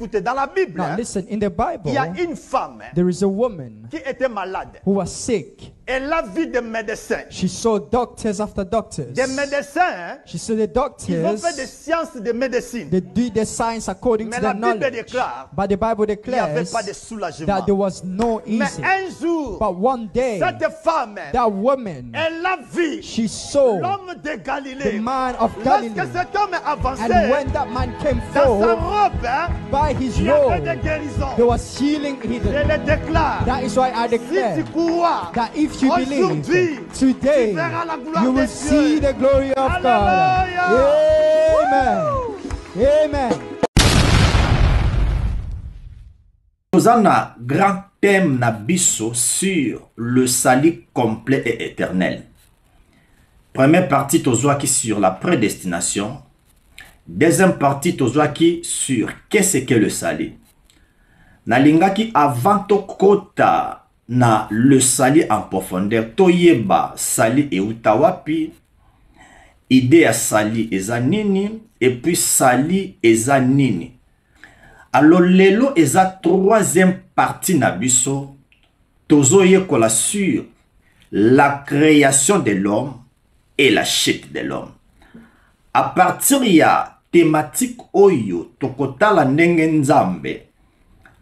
écoutez, dans la Bible, Now listen, in the il y a Bible, une femme there is a woman qui était malade. who was sick. Elle a vu des médecins. She saw doctors after doctors. Des médecins, She saw the ils ont fait doctors. des sciences de médecine. They do the science according Mais to la their Bible knowledge. déclare But the Bible qu'il n'y avait declares pas de soulagement. that there was no Mais easy. un jour, But one day, cette femme, that woman, elle a vu she saw l'homme de the Galilée. man of Galilee. Lorsque cet homme est avancé, And when that man came dans sa forth, robe, by his il y avait robe, des guérisons. there was healing Je hidden. le déclare. That is why I Si declare tu crois, that if you believe, aujourd'hui, today, tu verras la gloire you de will see Dieu. the glory of God. Alléluia. Amen. Amen. Nous avons un grand thème na biso sur le salut complet et éternel. Première partie, qui sur la prédestination. Deuxième partie, qui sur qu'est-ce que le salut. Nalingaki avant to kota na le salut en profondeur. Toyeba salut et utawapi. Idée à salut ezanini. Et puis salut ezanini. Alors, lelo est la troisième partie nabiso. Tozoye kola sur la création de l'homme et la chute de l'homme. À partir ya thématique oyo tokotala ndenge nzambe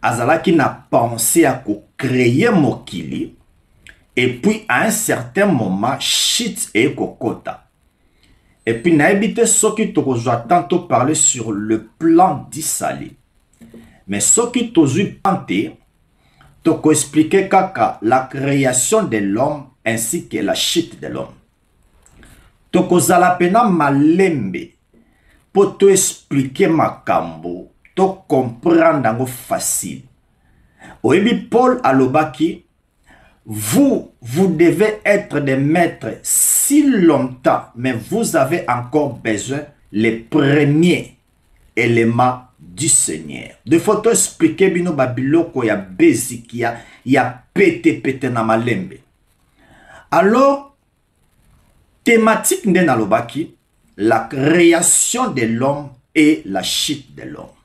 azalaki na pensé à créer mokili et puis à un certain moment chute et kokota. Et puis na ebite soki tokozwa tantôt parler sur le plan du salut. Mais ce qui t'ose panté, t'as expliqué kaka la création de l'homme ainsi que la chute de l'homme. T'as la pena malembe pour te expliquer ma cambo, te comprendre facile. Oebi Paul alobaki, vous devez être des maîtres si longtemps, mais vous avez encore besoin les premiers éléments du Seigneur. De faut expliquer bino babiloko ya basic ya pété na malembe. Alors thématique nde nalobaki la création de l'homme et la chute de l'homme.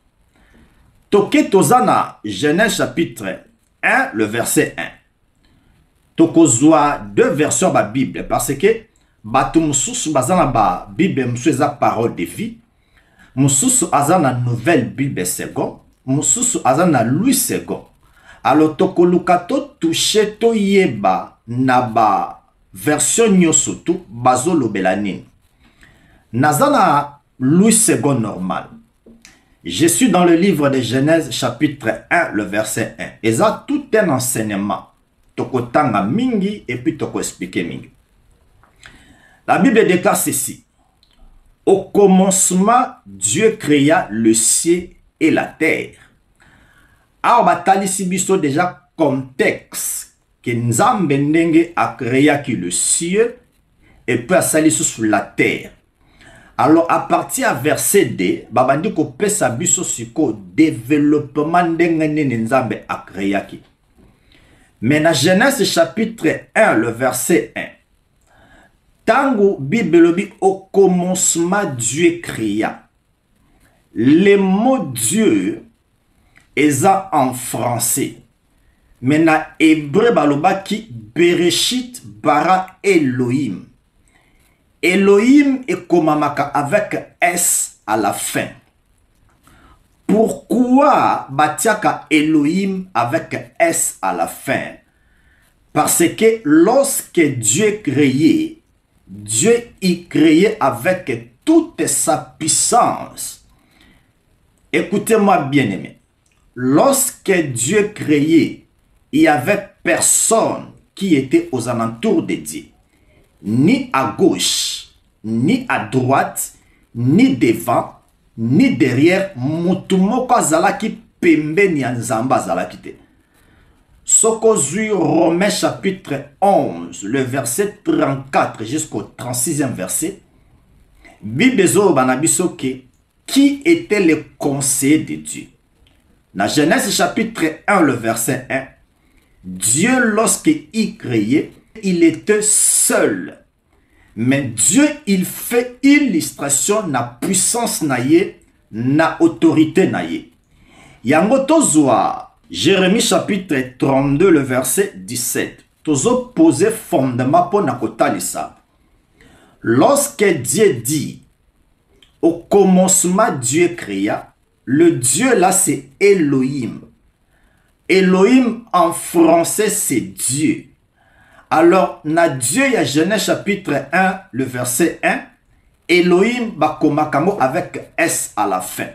Toke tozana Genèse chapitre 1 le verset 1. Tokozwa deux versions ba Bible parce que batu mususu bazana ba Bible musuza parole de vie. Mususu azana nouvelle Bible second, mususu azana Louis second. Alors tokoluka to touche to yeba na ba version nyoso tu bazolo belanine. Nazana Louis second normal. Je suis dans le livre de Genèse chapitre 1 le verset 1. Et ça tout un enseignement. Toko tanga mingi et puis toko expliquer mingi. La Bible déclare ceci. Au commencement, Dieu créa le ciel et la terre. Alors, batali si biso déjà contexte que Nzambe ndenge a créé le ciel et puis a sali sur la terre. Alors, à partir du verset 2, babandi ko pesa biso siko développement ndenge Nzambe a créé. Mais dans Genèse chapitre 1, le verset 1, Tango Bible au commencement Dieu créa. Le mot Dieu est en français. Mais na hébreu baloba ki Bereshit bara Elohim. Elohim est komamaka avec S à la fin. Pourquoi batiaka Elohim avec S à la fin? Parce que lorsque Dieu créait, Dieu y créait avec toute sa puissance. Écoutez-moi bien aimé. Lorsque Dieu créait, il n'y avait personne qui était aux alentours de Dieu. Ni à gauche, ni à droite, ni devant, ni derrière. Mutumoko zalaki pembe ni anzamba zalaki te. Sokozui Romains chapitre 11, le verset 34 jusqu'au 36e verset. Bibezo banabisoke, qui était le conseiller de Dieu? Dans Genèse chapitre 1, le verset 1, Dieu lorsqu'il créait, il était seul. Mais Dieu, il fait illustration na puissance naie, na autorité naie. Yango tozwa Jérémie chapitre 32 le verset 17. Tozo poser fondement pour nakotalisa. Lorsque Dieu dit, au commencement Dieu créa, le Dieu là c'est Elohim. Elohim en français c'est Dieu. Alors, na Dieu, il y a Genèse chapitre 1, le verset 1, Elohim bakomakamo avec S à la fin.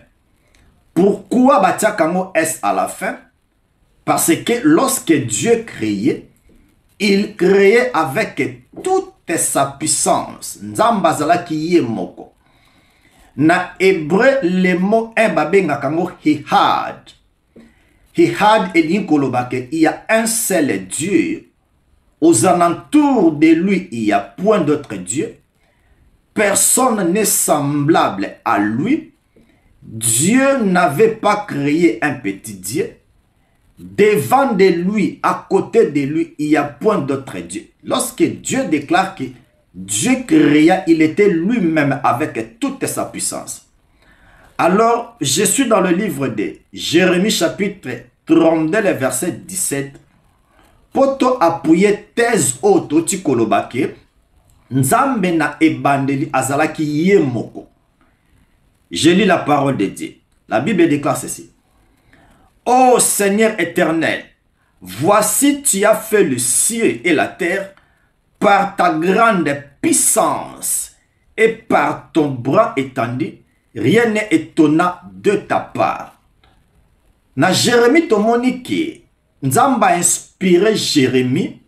Pourquoi batiakamo S à la fin? Parce que lorsque Dieu créait, il créait avec toute sa puissance. Nzambazala ki yemoko. Na hébreu, le mot un babenga kango hihad. Hihad et l'inkolobake, il y a un seul Dieu. Aux alentours de lui, il n'y a point d'autre Dieu. Personne n'est semblable à lui. Dieu n'avait pas créé un petit Dieu. Devant de lui, à côté de lui, il n'y a point d'autre Dieu. Lorsque Dieu déclare que Dieu créa, il était lui-même avec toute sa puissance. Alors, je suis dans le livre de Jérémie chapitre 32, verset 17. Poto appuyer thèse auto tikolobake, nzambe na ebandeli azalaki yemoko. Je lis la parole de Dieu. La Bible déclare ceci. Ô Seigneur éternel, voici tu as fait le ciel et la terre par ta grande puissance et par ton bras étendu, rien n'est étonnant de ta part. Na Jérémie tomoniki, Nzamba a inspiré Jérémie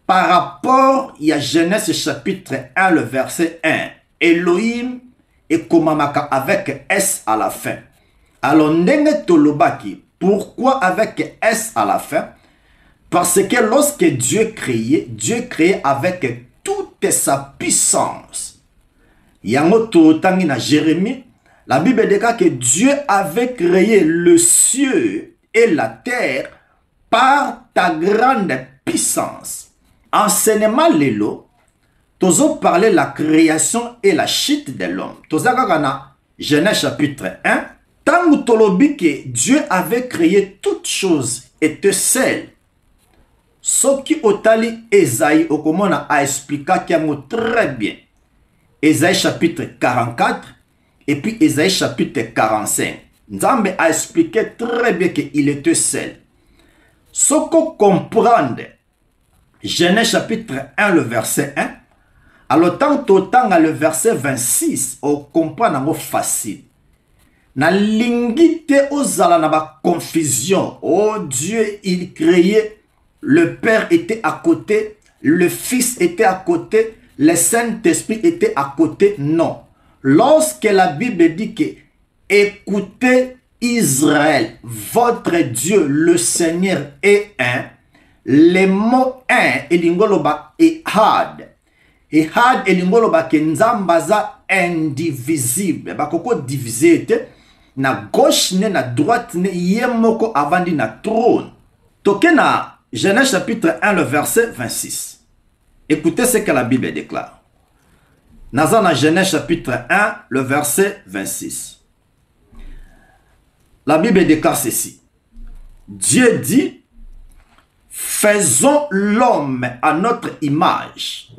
par rapport à Genèse chapitre 1, le verset 1. Elohim et Komamaka avec S à la fin. Alors, ndenge tolobaki, pourquoi avec S à la fin? Parce que lorsque Dieu créait avec toute sa puissance. Yango totangi na Jérémie, la Bible déclare que Dieu avait créé le ciel et la terre par ta grande puissance. Enseignement lelo, tozo parler la création et la chute de l'homme. Tozo kakana Genèse chapitre 1. Tant tolobi que Dieu avait créé toutes choses était seul. Ce qui otali Esaïe okomona a expliqué très bien. Esaïe chapitre 44 et puis Esaïe chapitre 45. Nzambe a expliqué très bien qu'il était seul. Ce qu'on comprend, Genèse chapitre 1, le verset 1, alors tant autant le verset 26, on comprend facile. Na lingite ozala na ba confusion. Oh Dieu, il créait, le Père était à côté, le Fils était à côté, le Saint-Esprit était à côté. Non. Lorsque la Bible dit que écoutez Israël, votre Dieu, le Seigneur est un. Le mot un, elingoloba ehad. Ehad elingoloba ke nzambaza indivisible. Bakoko divisé na gauche ne na droite ne yemoko avandi na trône. Toke na Genèse chapitre 1, le verset 26. Écoutez ce que la Bible déclare. Naza na Genèse chapitre 1, le verset 26. La Bible déclare ceci. Dieu dit, faisons l'homme à notre image.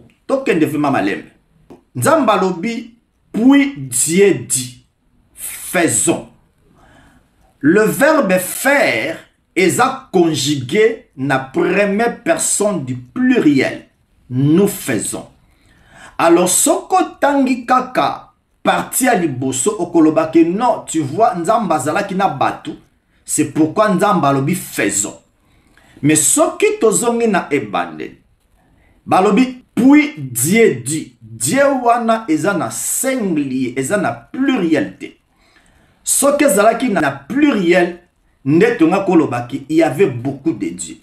Nzambalobi, puis Dieu dit, faisons. Le verbe faire est conjugué na première personne du pluriel. Nous faisons. Alors, soko tangi kaka, parti à liboso okolobake non, tu vois, nzambazala ki na batu, c'est pourquoi nzambalobi faisons. Mais ce qui tozongi na ebande, balobi puis Dieu dit, Dieu wana ezana singulier, ezana plurialité. Ce que zalaki na pluriel, netonga kolobaki, il y avait beaucoup de dieux.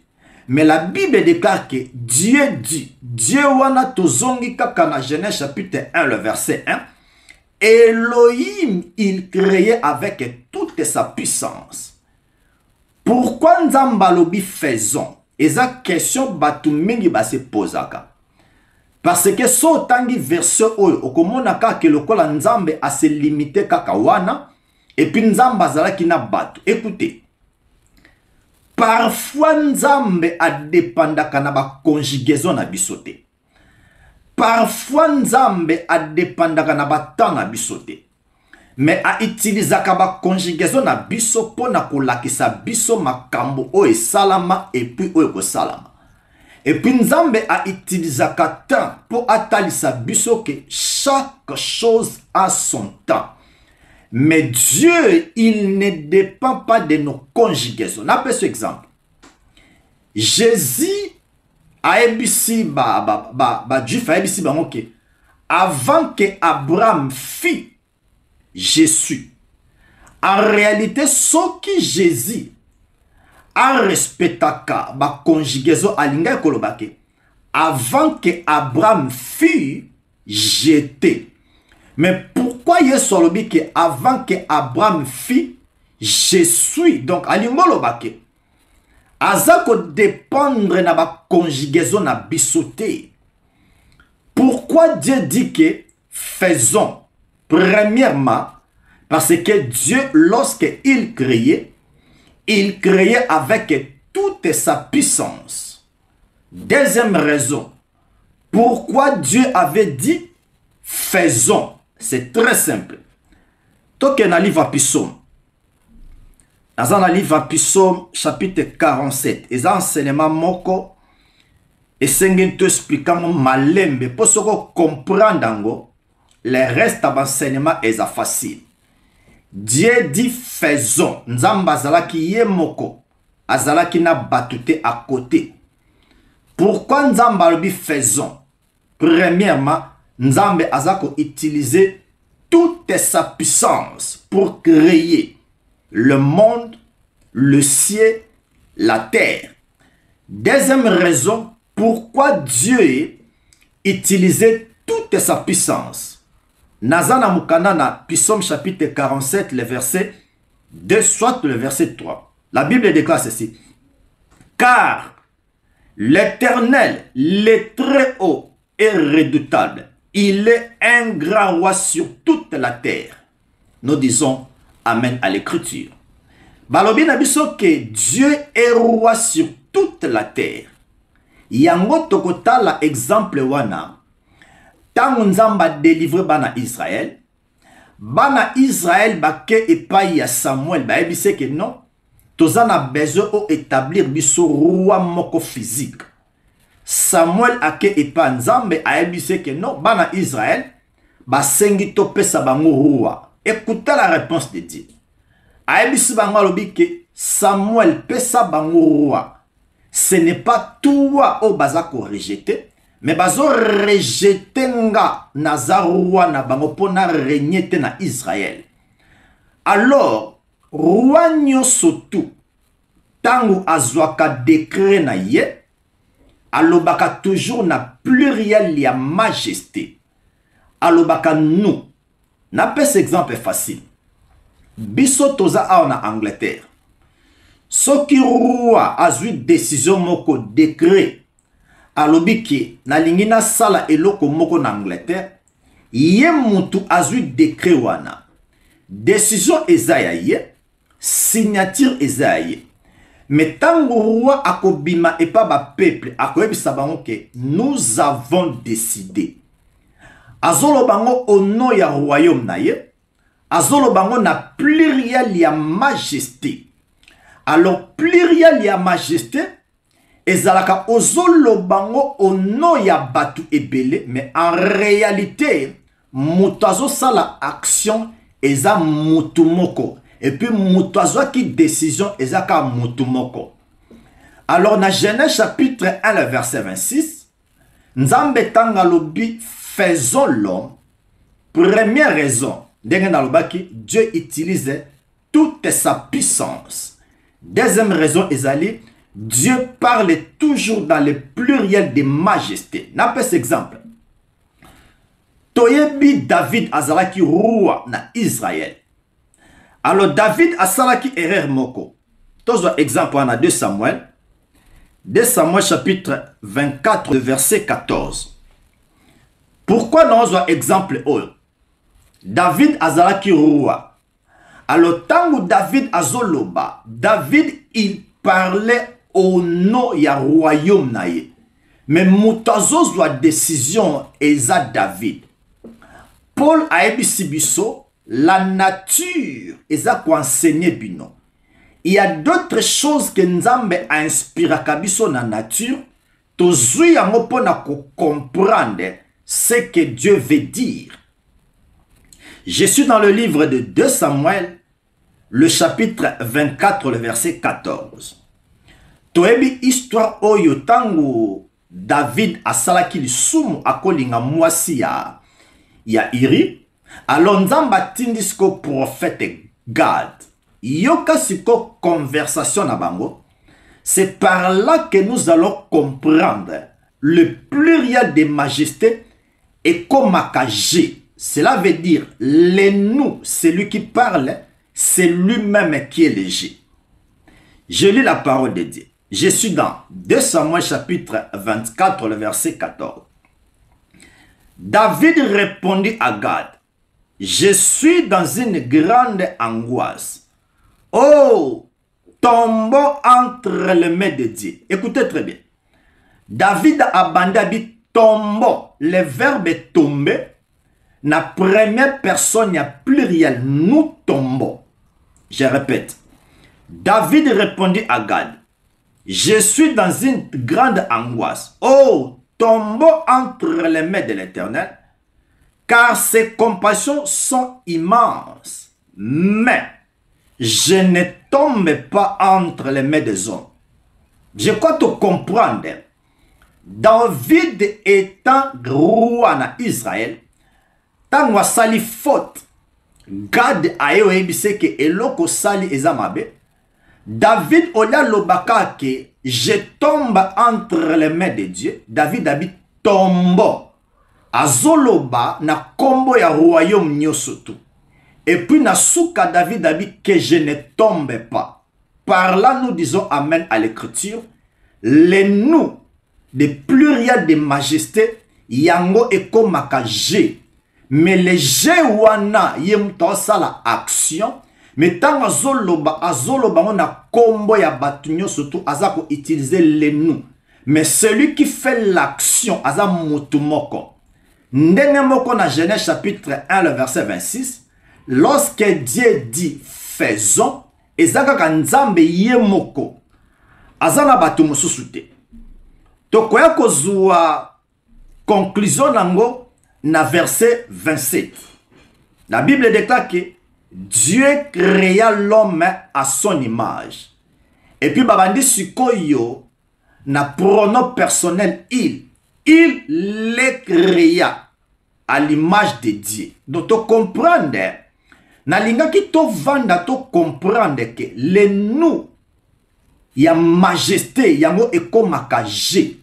Mais la Bible déclare que Dieu dit, Dieu wana tozongi kaka na Genèse chapitre 1, le verset 1, Elohim, il créait avec toute sa puissance. Pourquoi nzambalobi faisons? Et ça question batu mingi ba se posaka. Parce que so tangi verset oyo okomonaka ke lokola nzambe a se limité kaka wana, Et puis Nzambe azalaki na bato. Écoutez. Parfois Nzambe a dépendaka na ba conjugaison na bisote. Parfois Nzambe a dépendaka na ba temps na bisote. Mais a utilisaka ba conjugaison na biso pona kolakisa biso makambo o salama et puis o ko salama. Et puis Nzambe a utilisaka temps pour atalisa biso que chaque chose a son temps. Mais Dieu, il ne dépend pas de nos conjugaisons. On appelle ce exemple. Jésus a ébissi Juif a ébissi avant que Abraham fît Jésus. En réalité, ce qui Jésus a respecté la conjugaison à l'ingé kolobake avant que Abraham fût jeté. Mais pourquoi Yesolobike que avant que Abraham fît je suis, donc à l'ingolobake azako dépendre na ba conjugaison na bisoté. Pourquoi Dieu dit que faisons? Premièrement, parce que Dieu, lorsqu'il créait avec toute sa puissance. Deuxième raison, pourquoi Dieu avait dit faisons? C'est très simple. Toke na livre Psaume. Dans le livre Psaume, chapitre 47, et enseignement moko, et sengen te expliquant malembe, pour ce qu'on comprendre, le reste de l'enseignement est facile. Dieu dit faisons. Nzamba azalaki ye moko, azalaki na batute à côté. Pourquoi Nzamba lobi faisons? Premièrement, Nzambe azako utiliser toute sa puissance pour créer le monde, le ciel, la terre. Deuxième raison, pourquoi Dieu utilisait toute sa puissance. Nazana Mukana na Psaume chapitre 47, le verset 2, soit le verset 3. La Bible déclare ceci. Car l'Éternel, le très haut et redoutable, il est un grand roi sur toute la terre. Nous disons Amen à l'écriture. Balobi na biso que Dieu est roi sur toute la terre. Yango tokotala exemple wana. Tant Nzamba délivré bana Israël baké epai ya Samuel ba ebise que non. Tozana besoin o établir biso roi moko physique. Samuel ake epa Nzambe a ebise que non bana Israël ba sengi to pesa bango roi. Écoutez la réponse de Dieu. A ebise bango lobi que Samuel pesa bango roi. Ce n'est pas toi au bazako rejeté, mais bazo rejeté nga nazarwa na bango pona régner na Israël. Alors roi nyoso tout tango azwaka décret na ye alobaka toujours na pluriel ya majesté. Alobaka nous. Na pes exemple facile. Biso toza en Angleterre. Ce qui roi a eu décision moko décret alobiki na lingina sala eloko moko na Angleterre ye mutu a eu décret wana décision ezaya ye signature ezaya mais tango roi akobima et pas ba peuple akoyebisa bango ke nous avons décidé azolo bango au nom ya royaume na ye azolo bango na pluriel ya majesté. Alors, pluriel ya majesté, ezalaka ozolo bango au nom ya batu ebele, mais en réalité, mutazo sala action eza mutumoko. Et puis mutazo qui décision ezaka mutumoko. Alors, dans Genèse chapitre 1, le verset 26, Nzambe tanga lobi faisons l'homme. Première raison, Dieu utilise toute sa puissance. Deuxième raison, Ezali, Dieu parle toujours dans le pluriel de majesté. N'appelle cet exemple. Toyebi David azalaki roi na Israël. Alors David asalaki erreur moko. Tozo exemple en 2 Samuel. 2 Samuel chapitre 24 verset 14. Pourquoi nous avons exemple oh? David azalaki roi. Alors, tant que David azoloba, David, il parlait au nom du royaume naïe. Mais moutazo la décision eza David. Paul a biso, la nature eza quoi enseigner bino. Il y a d'autres choses que Nzambe a inspiré kabiso na nature. Tozui yango pona ko comprendre ce que Dieu veut dire. Je suis dans le livre de 2 Samuel, le chapitre 24, le verset 14. Toebi histoire oyo tango David asalaki lisumu akolinga mwasi ya Iri. Alors Nzamba tindisko prophète Gad. Yoka siko conversation na bango. C'est par là que nous allons comprendre le pluriel de majesté et komakaje. Cela veut dire les nous, celui qui parle, c'est lui-même qui est léger. Je lis la parole de Dieu. Je suis dans 2 Samuel chapitre 24, le verset 14. David répondit à Gad, je suis dans une grande angoisse. Oh, tombons entre les mains de Dieu. Écoutez très bien. David a abandonné tombons. Le verbe tomber, la première personne, il y a pluriel. Nous tombons. Je répète. David répondit à Gad, je suis dans une grande angoisse. Oh, tombons entre les mains de l'Éternel, car ses compassions sont immenses. Mais je ne tombe pas entre les mains des hommes. Je crois te comprendre. David étant roi en Israël, tant que sali faute, Gad ayo ebise que eloko sali ezamabe. David ola lobaka que je tombe entre les mains de Dieu. David habite tombo. Azoloba na kombo ya royaume nyosotu. Et puis na souka David habite que je ne tombe pas. Par là nous disons amen à l'écriture. Les nous de pluriel de majesté yango ekomaka je. Mais les je wana yemto sala action. Mais tant azoloba on a combo ya batunyo surtout azako utiliser les nous. Mais celui qui fait l'action aza mutumoko. Ndenge moko na Genèse chapitre 1 le verset 26. Lorsque Dieu dit faisons, ezaka kanzambe yemoko. Azana batu mususu te. Tokoya kozua conclusion nango na verset 27. La Bible déclare que Dieu créa l'homme à son image. Et puis babandi sikoyo na pronom personnel il les créa à l'image de Dieu. Donc tu comprends na linga ki to vanda to comprendre que les nous ya majesté yango ekomaka je.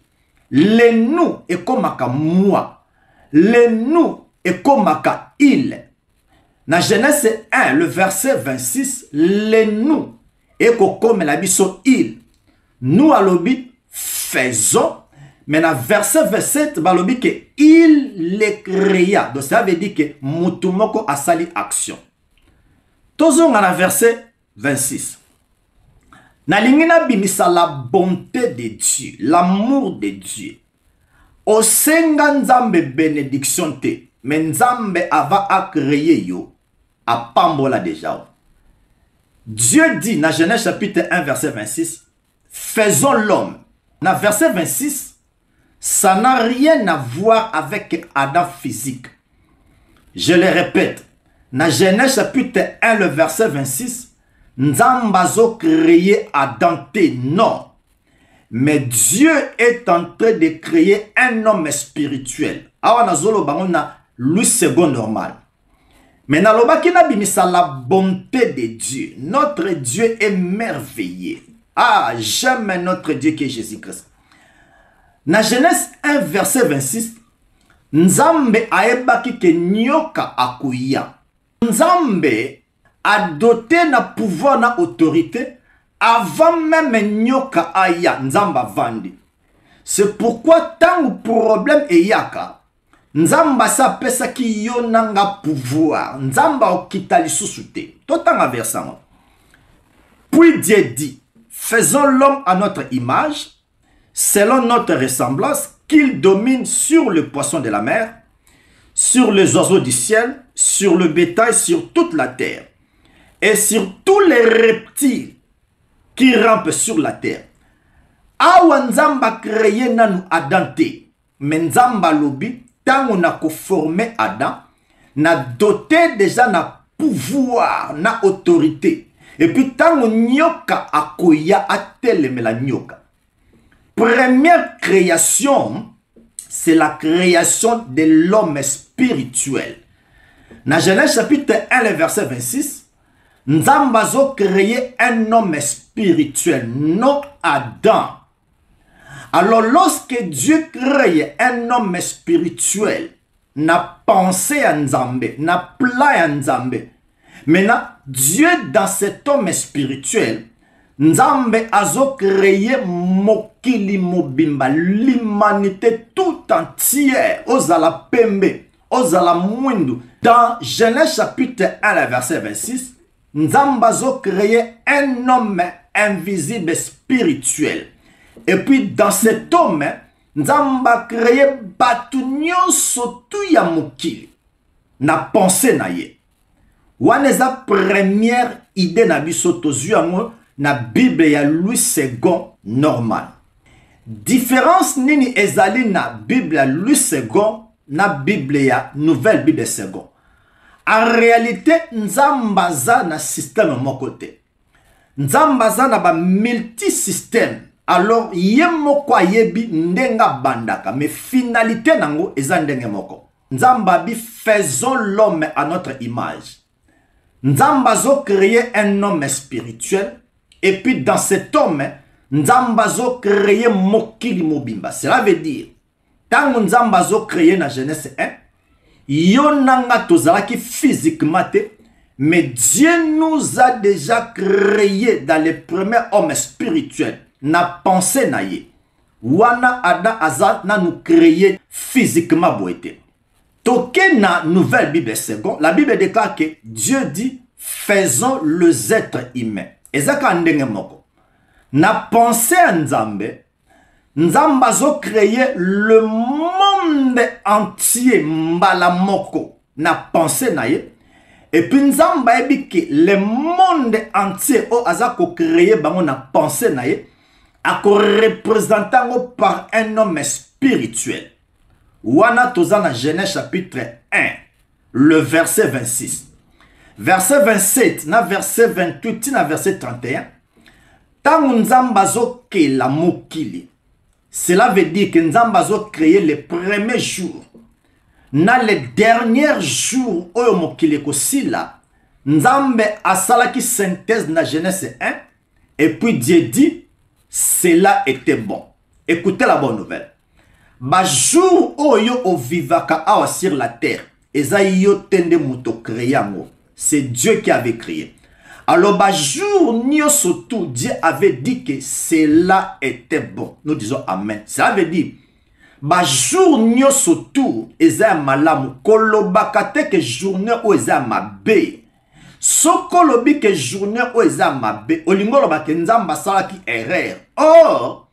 Les nous ekomaka moi. Les nous ekomaka il. Dans Genèse 1, le verset 26, les nous, et comme la biso il, nous alobi faisons, mais dans verset 27, balobi que il les créa. Donc ça veut dire que mutumoko a sali action. Tozon dans verset 26. Na lingina bimisa la bonté de Dieu, l'amour de Dieu. O senga nzambe bénédiction te, mais nzambe ava a créé yo. À Pambola déjà. Dieu dit dans Genèse chapitre 1 verset 26, faisons l'homme. Dans verset 26, ça n'a rien à voir avec Adam physique. Je le répète, dans Genèse chapitre 1 le verset 26, Nzambazo créé Adam te non. Mais Dieu est en train de créer un homme spirituel. Awa nazolo bangona lui second normal. Mais dans le baki na bimisa la bonté de Dieu. Notre Dieu est merveilleux. Ah, j'aime notre Dieu qui est Jésus-Christ. Dans Genèse 1 verset 26, Nzambe aebaki ke nyoka akuya. Nzambe a doté na pouvoir na autorité avant même nyoka aya Nzamba vandi. C'est pourquoi tant problème e yaka, Nzamba sa pesa ki yo nanga pouvoir. Nzamba okita lisusu te. Totanga versant. Puis Dieu dit, faisons l'homme à notre image, selon notre ressemblance, qu'il domine sur le poisson de la mer, sur les oiseaux du ciel, sur le bétail, sur toute la terre, et sur tous les reptiles qui rampent sur la terre. Awa Nzamba créé nanu Adam te, mais Nzamba lobi, tant on a conformé Adam, n'a doté déjà na pouvoir, na autorité. Et puis tant on nyoka akoya ateleme la nyoka. Première création, c'est la création de l'homme spirituel. Dans Genèse chapitre 1, le verset 26, Nzambazo créé un homme spirituel, non Adam. Alors lorsque Dieu crée un homme spirituel, n'a pensé à Nzambe, n'a plat à Nzambe. Maintenant, Dieu dans cet homme spirituel, Nzambe azo créé mokili mobimba, l'humanité tout entière, ozala pembe, ozala mwindu. Dans Genèse chapitre 1, le verset 26, Nzambe azo créé un homme invisible spirituel. Et puis dans cet homme, Nzambe a créé batu nyonso tu ya mokili. Na pensé na ye. Waneza première idée na biso tozu yango na Bible ya Louis II normal. Différence nini ezali na Bible ya Louis II na Bible ya Nouvelle Bible second. En réalité, Nzambaza na système moko te. Nzambaza na ba multi-système. Alors, yemoko yebi ndenga bandaka. Mais finalité nango eza ndenge moko. Nzambabi faisons l'homme à notre image. Nzambazo créé un homme spirituel. Et puis dans cet homme, Nzambazo créé mokili mobimba. Cela veut dire, tant Nzambazo créé na Genèse 1, yonanga tozalaki physiquement te, mais Dieu nous a déjà créé dans les premiers hommes spirituels. Na pensé na ye. Wana Adam Azat na nous créé physiquement boité. Toke na Nouvelle Bible second, la Bible déclare que Dieu dit faisons les êtres humains. Ezaka ndenge moko. Na pensé à Nzambe, Nzamba zo créé le monde entier mbala moko. Na pensé na ye. Et puis Nzamba ebi que le monde entier o azako créé bango na pensé na ye. Ako représentant par un homme spirituel. Wana tozana Genèse chapitre 1, le verset 26. Verset 27, na verset 28, na verset 31. Tant Nzambazo ke la mokili. Cela veut dire que Nzambazo créé les premiers jours. Na les derniers jours, oyo mokili kosila, Nzambe asalaki synthèse na Genèse 1. Et puis Dieu dit, cela était bon. Écoutez la bonne nouvelle. Ba jour oyo o vivaka awa sur la terre. Eza yo tende muto créango. C'est Dieu qui avait créé. Alors ba jour nyo surtout Dieu avait dit que cela était bon. Nous disons amen. Ça veut dire ba jour nyo surtout eza malamu kolobaka te que journée o eza mabe. Soko lobi que journée o eza mabe olingo loba ke Nzamba salaki erreur. Or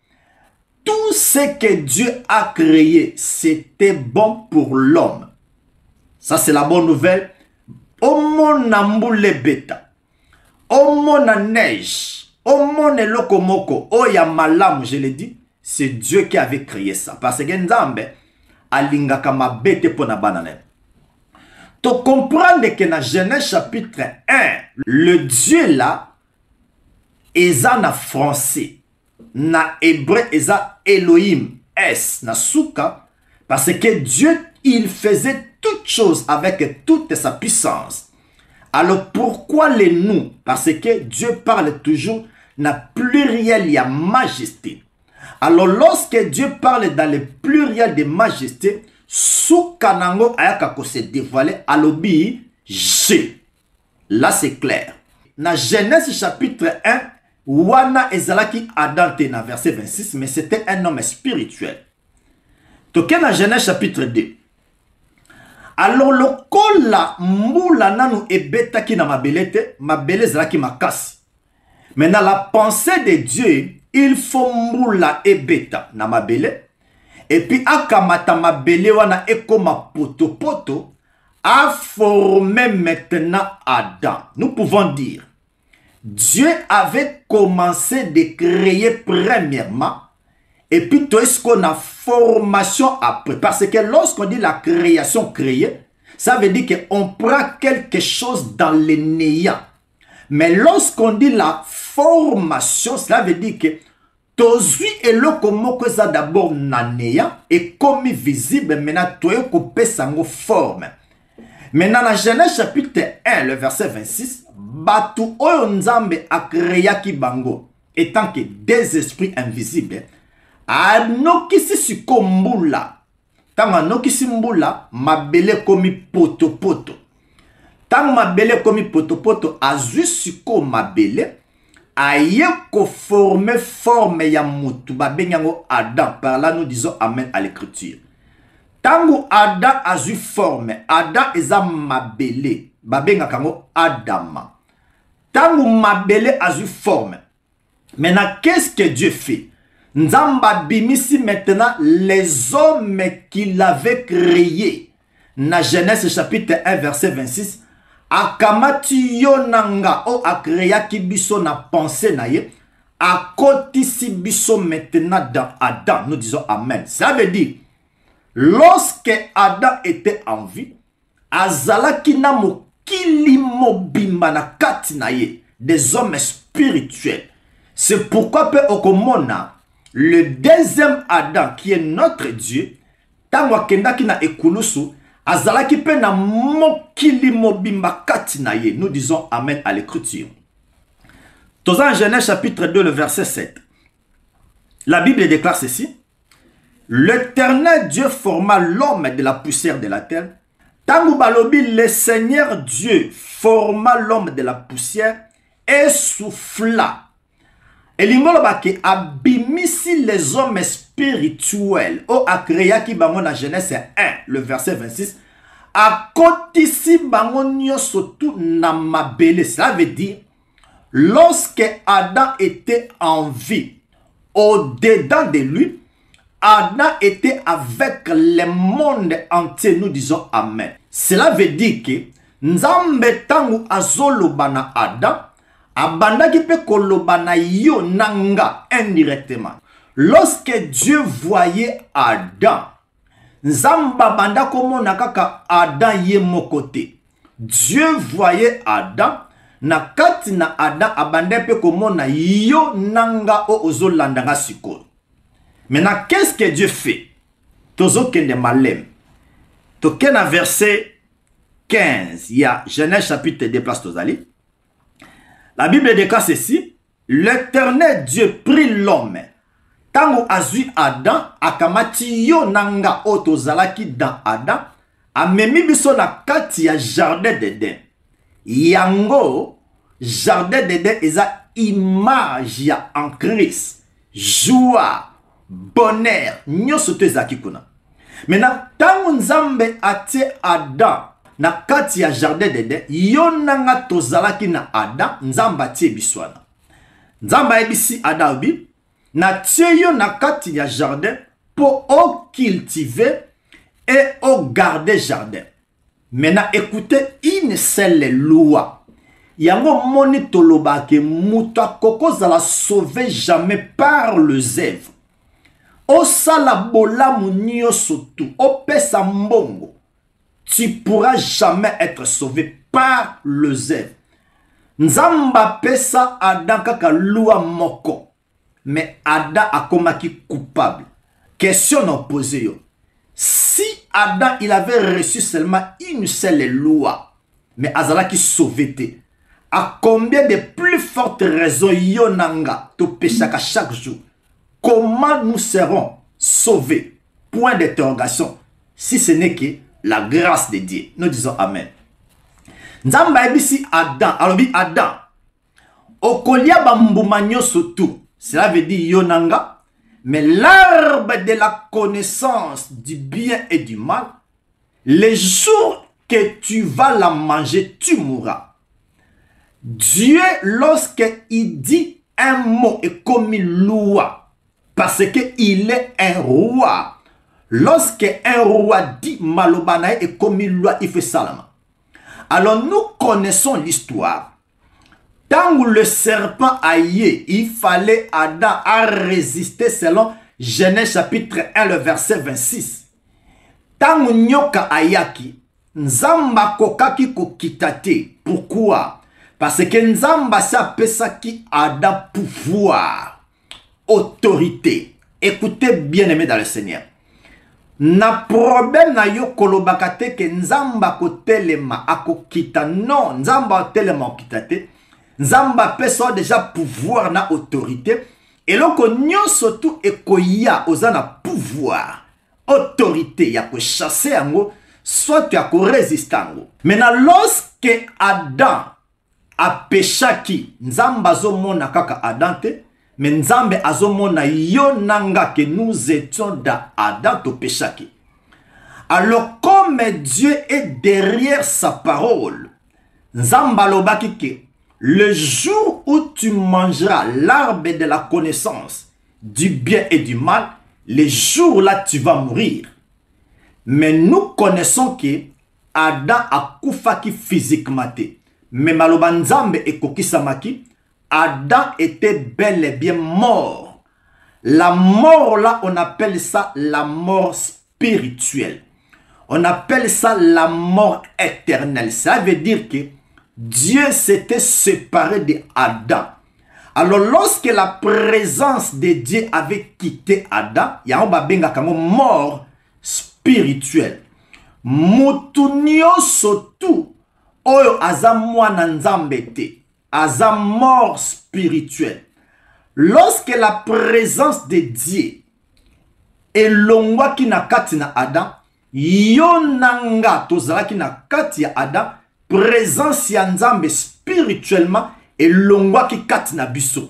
tout ce que Dieu a créé, c'était bon pour l'homme. Ça, c'est la bonne nouvelle. Au mon amboule beta, au mon neige, au mon lokomoko, au yamalam, je l'ai dit, c'est Dieu qui avait créé ça. Parce que Nzambe, alingaka ma bête pour na banane. Tu comprends que dans Genèse chapitre 1, le Dieu là, est en français. Na hébreu eza Elohim es na souka parce que Dieu il faisait toutes choses avec toute sa puissance. Alors pourquoi les nous? Parce que Dieu parle toujours na pluriel ya majesté. Alors lorsque Dieu parle dans le pluriel de majesté, souka nango ayaka ko se dévoiler alobi je. Là c'est clair. Na Genèse chapitre 1 Wana ezalaki Adam te na verset 26, mais c'était un homme spirituel. Toke na Genèse chapitre 2. Alors le kola mbula nanu ebetaki na mabelete, mabele zalaki makasi. Maintenant la pensée de Dieu, il faut mbula ebeta na mabele. Et puis akamata mabele wana ekoma poto poto a formé maintenant Adam. Nous pouvons dire, Dieu avait commencé de créer premièrement. Et puis, tout ce qu'on a formation après. Parce que lorsqu'on dit la création créée, ça veut dire qu'on prend quelque chose dans le néant. Mais lorsqu'on dit la formation, cela veut dire que tozui et le comment que ça d'abord na néant et comme visible, maintenant, toi coupé sango forme. Maintenant, dans Genèse chapitre 1, le verset 26, Batu oyo nzambe a créé ki bango, étant que des esprits invisibles, anokisi sikombula. Tanga anokisi mbula, mabele komi poto poto. Tanga mabele komi poto poto, azu siko mabele, aye ko forme forme ya mutu, babenyango Adam. Par là nous disons amen à l'écriture. Tango Adam azu forme, Adam eza mabele, babengakango Adama. Tango mabele azu forme. Maintenant, qu'est-ce que Dieu fait? Nzamba bimisi maintenant les hommes qu'il avait créés. Na Genèse chapitre 1 verset 26. Akamati yonanga o akreya ki biso na pensée na ye. Akotisi biso maintenant dans Adam. Nous disons amen. Ça veut dire, lorsque Adam était en vie, azalaki na mokili mobimba na kati na ye, des hommes spirituels. C'est pourquoi pe okomona le deuxième Adam qui est notre Dieu, tango akendaki na ekulusu, azalaki pe na mokili mobimba kati na ye. Nous disons amen à l'écriture. Dans Genèse chapitre 2 le verset 7. La Bible déclare ceci: l'Éternel Dieu forma l'homme de la poussière de la terre. Tango balobi, le Seigneur Dieu forma l'homme de la poussière et souffla. Et l'ingolobake abimisi les hommes spirituels. O akreya ki bango na Genèse 1, le verset 26. Akotisi bango nyoso tout na mabele. Cela veut dire, lorsque Adam était en vie, au-dedans de lui, Adam était avec le monde entier. Nous disons amen. Cela veut dire que Nzambe tangu azoloba na Adam, abandaki pe koloba na yo nanga indirectement. Lorsque Dieu voyait Adam, Nzamba banda komona kaka Adam ye mokote. Dieu voyait Adam, na kati na Adam abanda pe komona yo nanga o ozolandanga sikoyo. Maintenant, qu'est-ce que Dieu fait? Tozo kende malem. Tokena verset 15. Il y a Genèse chapitre 2 place tozali. La Bible déclare ceci: l'Éternel Dieu prit l'homme. Tango azui Adam, akamati yo nanga otozalaki dans Adam, amemi biso na kati ya jardin d'Eden. Yango, jardin d'Eden eza image ya en Christ. Joie, bonheur, nyoso te ezaki kuna. Maintenant, tango Nzambe atie Adam na kati ya jardin d'Eden, yo nanga tozalaki na Adam, Nzamba tie biswana. Nzamba ebisi Adam bi, na tie yo na kati ya jardin pour o cultiver et o garder jardin. Maintenant, écoutez une seule loi. Yango moni toloba ke muta koko zala sauver jamais par le zèvre. O sala bolamu nyoso tu, o pesa mbongo, tu pourras jamais être sauvé par le zèvre. Nzamba pesa Adam kaka lua moko. Mais Adam a komaki coupable. Question non posée yo. Si Adam il avait reçu seulement une seule loi, mais Azala qui sauvé, à combien de plus fortes raisons yonanga to péchaka chaque jour? Comment nous serons sauvés? Point d'interrogation. Si ce n'est que la grâce de Dieu. Nous disons amen. Nzamba ebisi Adam. Alors bi Adam. Okolia bambuma nyoso tout. Cela veut dire yonanga. Mais l'arbre de la connaissance du bien et du mal, Les jours que tu vas la manger, tu mourras. Dieu, lorsqu'il dit un mot est comme une loi, parce qu'il est un roi. Lorsqu'un roi dit malobana est comme une loi, il fait ça. Alors nous connaissons l'histoire. Tant que le serpent aillé, il fallait Adam à résister selon Genèse chapitre 1, le verset 26. Tant que nyoka ayaki, nzamba kokaki kokitate. Pourquoi? Parce que nzamba sa pesaki Adam pouvoir, autorité. Écoutez bien aimé dans le Seigneur. Na problème na yo kolobakate ke nzamba ko telema akokita. Non, nzamba telema okitate. Nzamba peso déjà pouvoir na autorité. Et loko nyonso tout ekoya ozana pouvoir, autorité ya ko chasser ango, soit tu as ko résister ango. Maintenant lorsque Adam a péchaki, nzamba zo mona kaka Adam te. Mais Nzambe azomona yo nanga que nous étions dans Adam to péchaki. Alors comme Dieu est derrière sa parole, Nzamba lobaki ke le jour où tu mangeras l'arbre de la connaissance du bien et du mal, les jours là tu vas mourir. Mais nous connaissons que Adam a koufaki physiquement. Mais maloba Nzambe e kokisamaki, Adam était bel et bien mort. La mort là, on appelle ça la mort spirituelle. On appelle ça la mort éternelle. Ça veut dire que Dieu s'était séparé d'Adam. Alors lorsque la présence de Dieu avait quitté Adam, il y a un mort spirituel. Mutunio sotu oyo azamwana nzambete. Aza mort spirituel. Lorsque la présence de Dieu est longwa ki na kati na Adam, yonanga tozala ki na kati ya Adam, présence ya nzambe spirituellement est longwa ki kati na biso.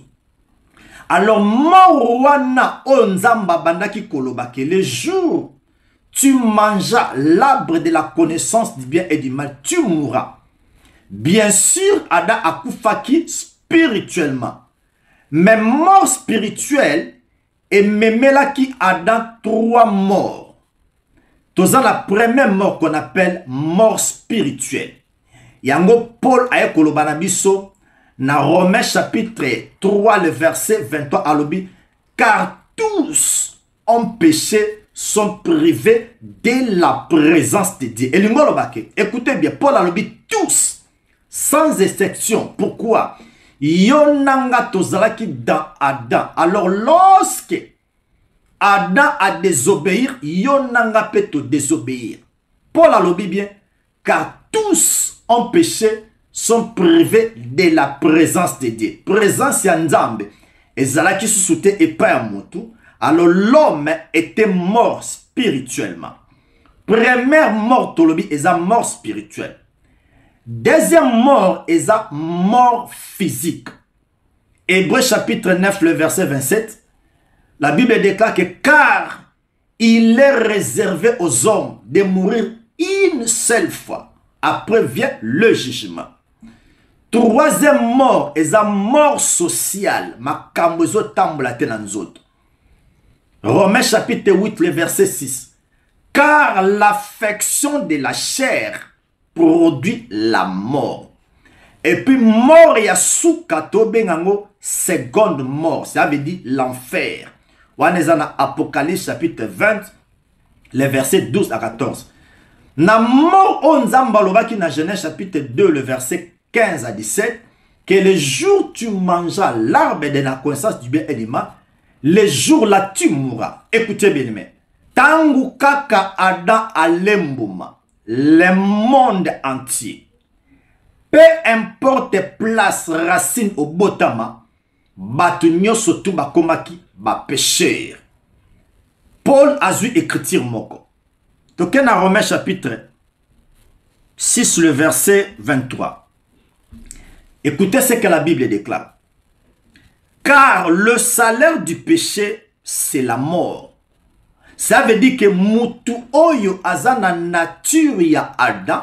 Alors mort wana o nzamba bandaki kolobake, le jour tu mangeras l'arbre de la connaissance du bien et du mal, tu mourras. Bien sûr, Adam a koufaki spirituellement. Mais mort spirituelle et memelaki Adam 3 morts. Toza la première mort qu'on appelle mort spirituelle. Yango Paul a kolobana biso na Romains chapitre 3 le verset 23 alobi, car tous ont péché, sont privés de la présence de Dieu. Et l'ingolobake, écoutez bien, Paul alobi tous. Sans exception. Pourquoi? Yonanga tozalaki dans Adam. Alors lorsque Adam a désobéir, yonanga peut te désobéir. Paul a lobby bien, car tous ont péché, sont privés de la présence de Dieu. Présence ya Nzambe. Et zalaki soute et pas motu. Alors l'homme était mort spirituellement. Première mort tolobi est la mort spirituelle. Deuxième mort est la mort physique. Hébreux chapitre 9, le verset 27. La Bible déclare que car il est réservé aux hommes de mourir une seule fois. Après vient le jugement. Troisième mort est la mort sociale. Romains chapitre 8, le verset 6. Car l'affection de la chair produit la mort. Et puis mort ya soukato bengango seconde mort. Ça veut dire l'enfer. Wanezana Apocalypse chapitre 20, les versets 12 à 14. Na mort onzamba lobaki na Genèse chapitre 2, le verset 15 à 17. Que le jour tu mangeras l'arbre de la connaissance du bien et du mal, le jour là tu mourras. Écoutez bien, mais tangu kaka Adam alembuma. Le monde entier, peu importe place racine au botama, batunyo sotu bakomaki ba pécheur. Paul a vu écriture moko. Donc dans Romains chapitre 6 le verset 23. Écoutez ce que la Bible déclare. Car le salaire du péché c'est la mort. Ça veut dire que mutu oyo azana nature ya Adam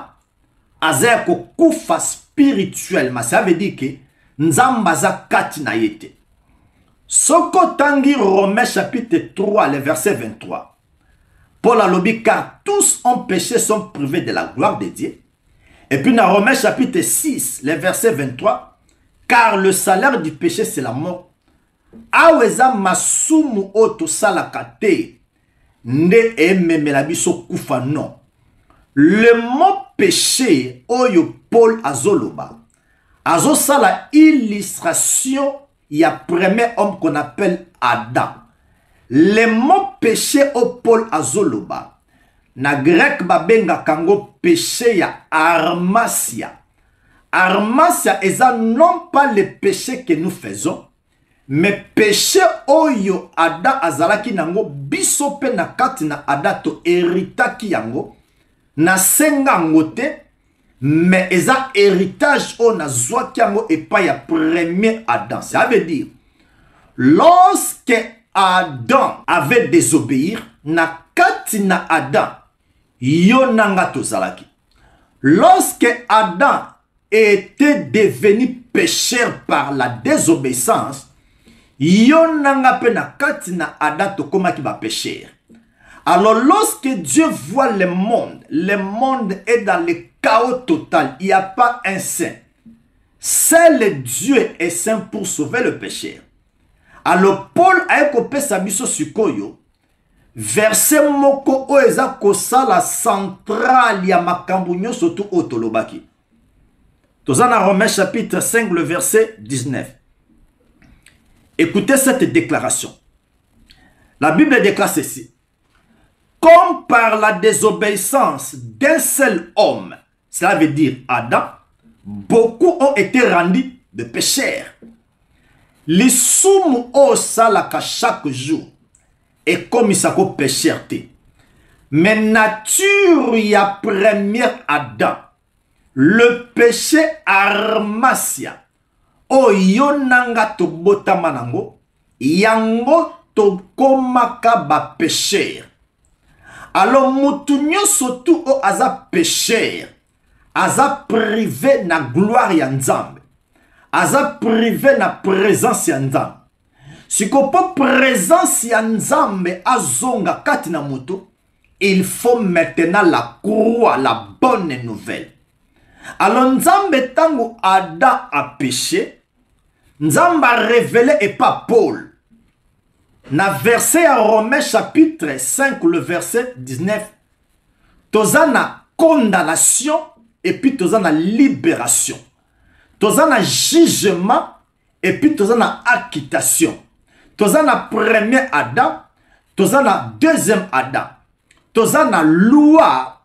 aza ko kufa spirituellement. Ça veut dire que nzamba za kati na yete. Soko tangi Romains chapitre 3 le verset 23. Paul a lobby car tous ont péché, sont privés de la gloire de Dieu. Et puis dans Romains chapitre 6 le verset 23. Car le salaire du péché c'est la mort. Aweza masumu oto salakate. Ne ememela biso kufa non. Le mot péché oyo Paul azoloba. Azosala illustration. Il y a premier homme qu'on appelle Adam. Le mot péché au Paul azoloba. Na grec babenga kango péché ya armasia. Armasia est non pas le péché que nous faisons, mais péché oyo Adam azalaki nango biso pe na kati na Adam to héritaki yango na senga ngote. Mais eza héritage on a zoakiango et pas ya premier Adam. Ça veut dire lorsque Adam avait désobéir na kati na Adam yonanga tozalaki. Lorsque Adam était devenu pécheur par la désobéissance, yonanga pe na kati na Adam tokomaki ba pécheur. Alors lorsque Dieu voit le monde est dans le chaos total. Il n'y a pas un saint. Seul Dieu est saint pour sauver le pécheur. Alors Paul a écopé sa mission sur Koyo. Verset moko oeza kosala centrale ya makambunyo surtout otolobaki. Tozana Romains chapitre 5 le verset 19. Écoutez cette déclaration. La Bible déclare ceci. Comme par la désobéissance d'un seul homme, cela veut dire Adam, beaucoup ont été rendus de pécheurs. Les soum au salaka chaque jour et comme ça ko pécheur. Mais nature ya première Adam, le péché armasia, o yonanga to botamanango, yango to komaka ba pécheur. Alors, moutounyo surtout au aza pécheur, aza privé na gloire ya nzambe, aza privé na présence ya nzambe. Si ko po présence ya nzambe azonga kati na moto, il faut maintenant la croix, la bonne nouvelle. Alors, nzambe tango Adam a péché, nzambe a révélé et pas Paul. Na verset à Romains chapitre 5 le verset 19. Tozana condamnation et puis tozana libération. Tozana jugement et puis tozana acquittation. Tozana premier Adam, tozana deuxième Adam. Tozana loi,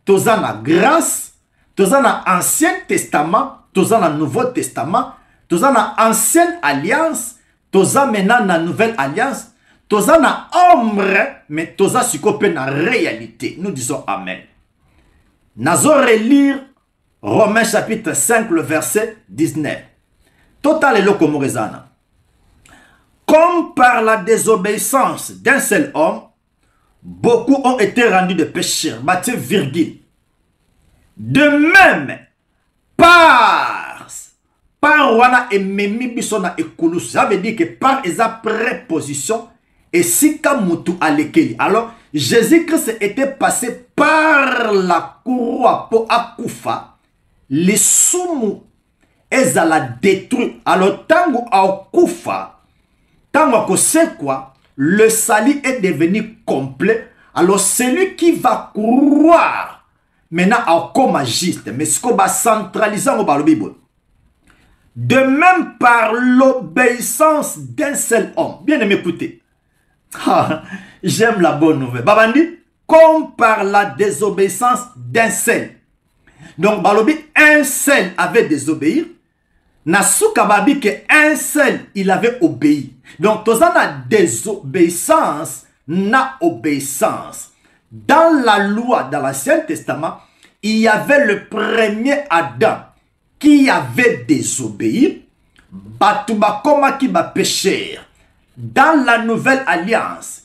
tozana grâce, tozana ancien testament, tozana nouveau testament, tozana ancienne alliance, tozana maintenant na nouvelle alliance. Toza na ombre, mais toza sikope na réalité. Nous disons Amen. Nazo relire Romains chapitre 5, le verset 19. Total et lokomorezana. Comme par la désobéissance d'un seul homme, beaucoup ont été rendus de pécheurs. Bâti virgule. De même, par wana et memi bisona et koulous. Ça veut dire que par esa préposition. Et si Kamutu alekeli. Alors, Jésus-Christ était passé par la croix pour Akufa. Les sumu ezala détruit. Alors, tango Akufa, tango Akosekwa, le salut est devenu complet. Alors, celui qui va croire, maintenant, à comme juste, mais ce qu'on va centraliser dans le Bible. De même par l'obéissance d'un seul homme. Bien aimé, écoutez. J'aime la bonne nouvelle. Babandi, comme par la désobéissance d'un seul. Donc, Balobi, un seul avait désobéi. Nasuka babi que un seul, il avait obéi. Donc, tozana désobéissance, na obéissance. Dans la loi, dans l'Ancien Testament, il y avait le premier Adam qui avait désobéi. Batouba koma ki ba pécheur. Dans la nouvelle alliance,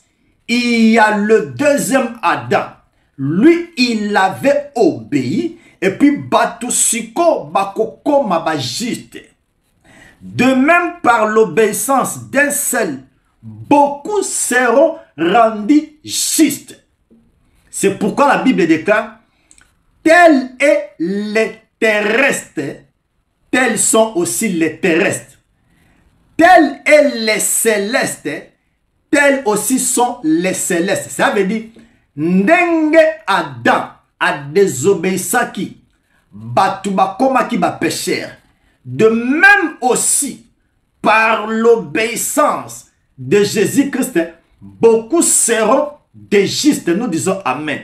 il y a le deuxième Adam. Lui, il avait obéi. Et puis, Batusiko, Bakoko, Mabajiste. De même, par l'obéissance d'un seul, beaucoup seront rendus justes. C'est pourquoi la Bible déclare, tel est les terrestres, tels sont aussi les terrestres. Tel est les célestes, tels aussi sont les célestes. Ça veut dire, ndenge Adam a désobéissaki, batubakoma ki ba pécheur. De même aussi, par l'obéissance de Jésus-Christ, beaucoup seront des justes. Nous disons Amen.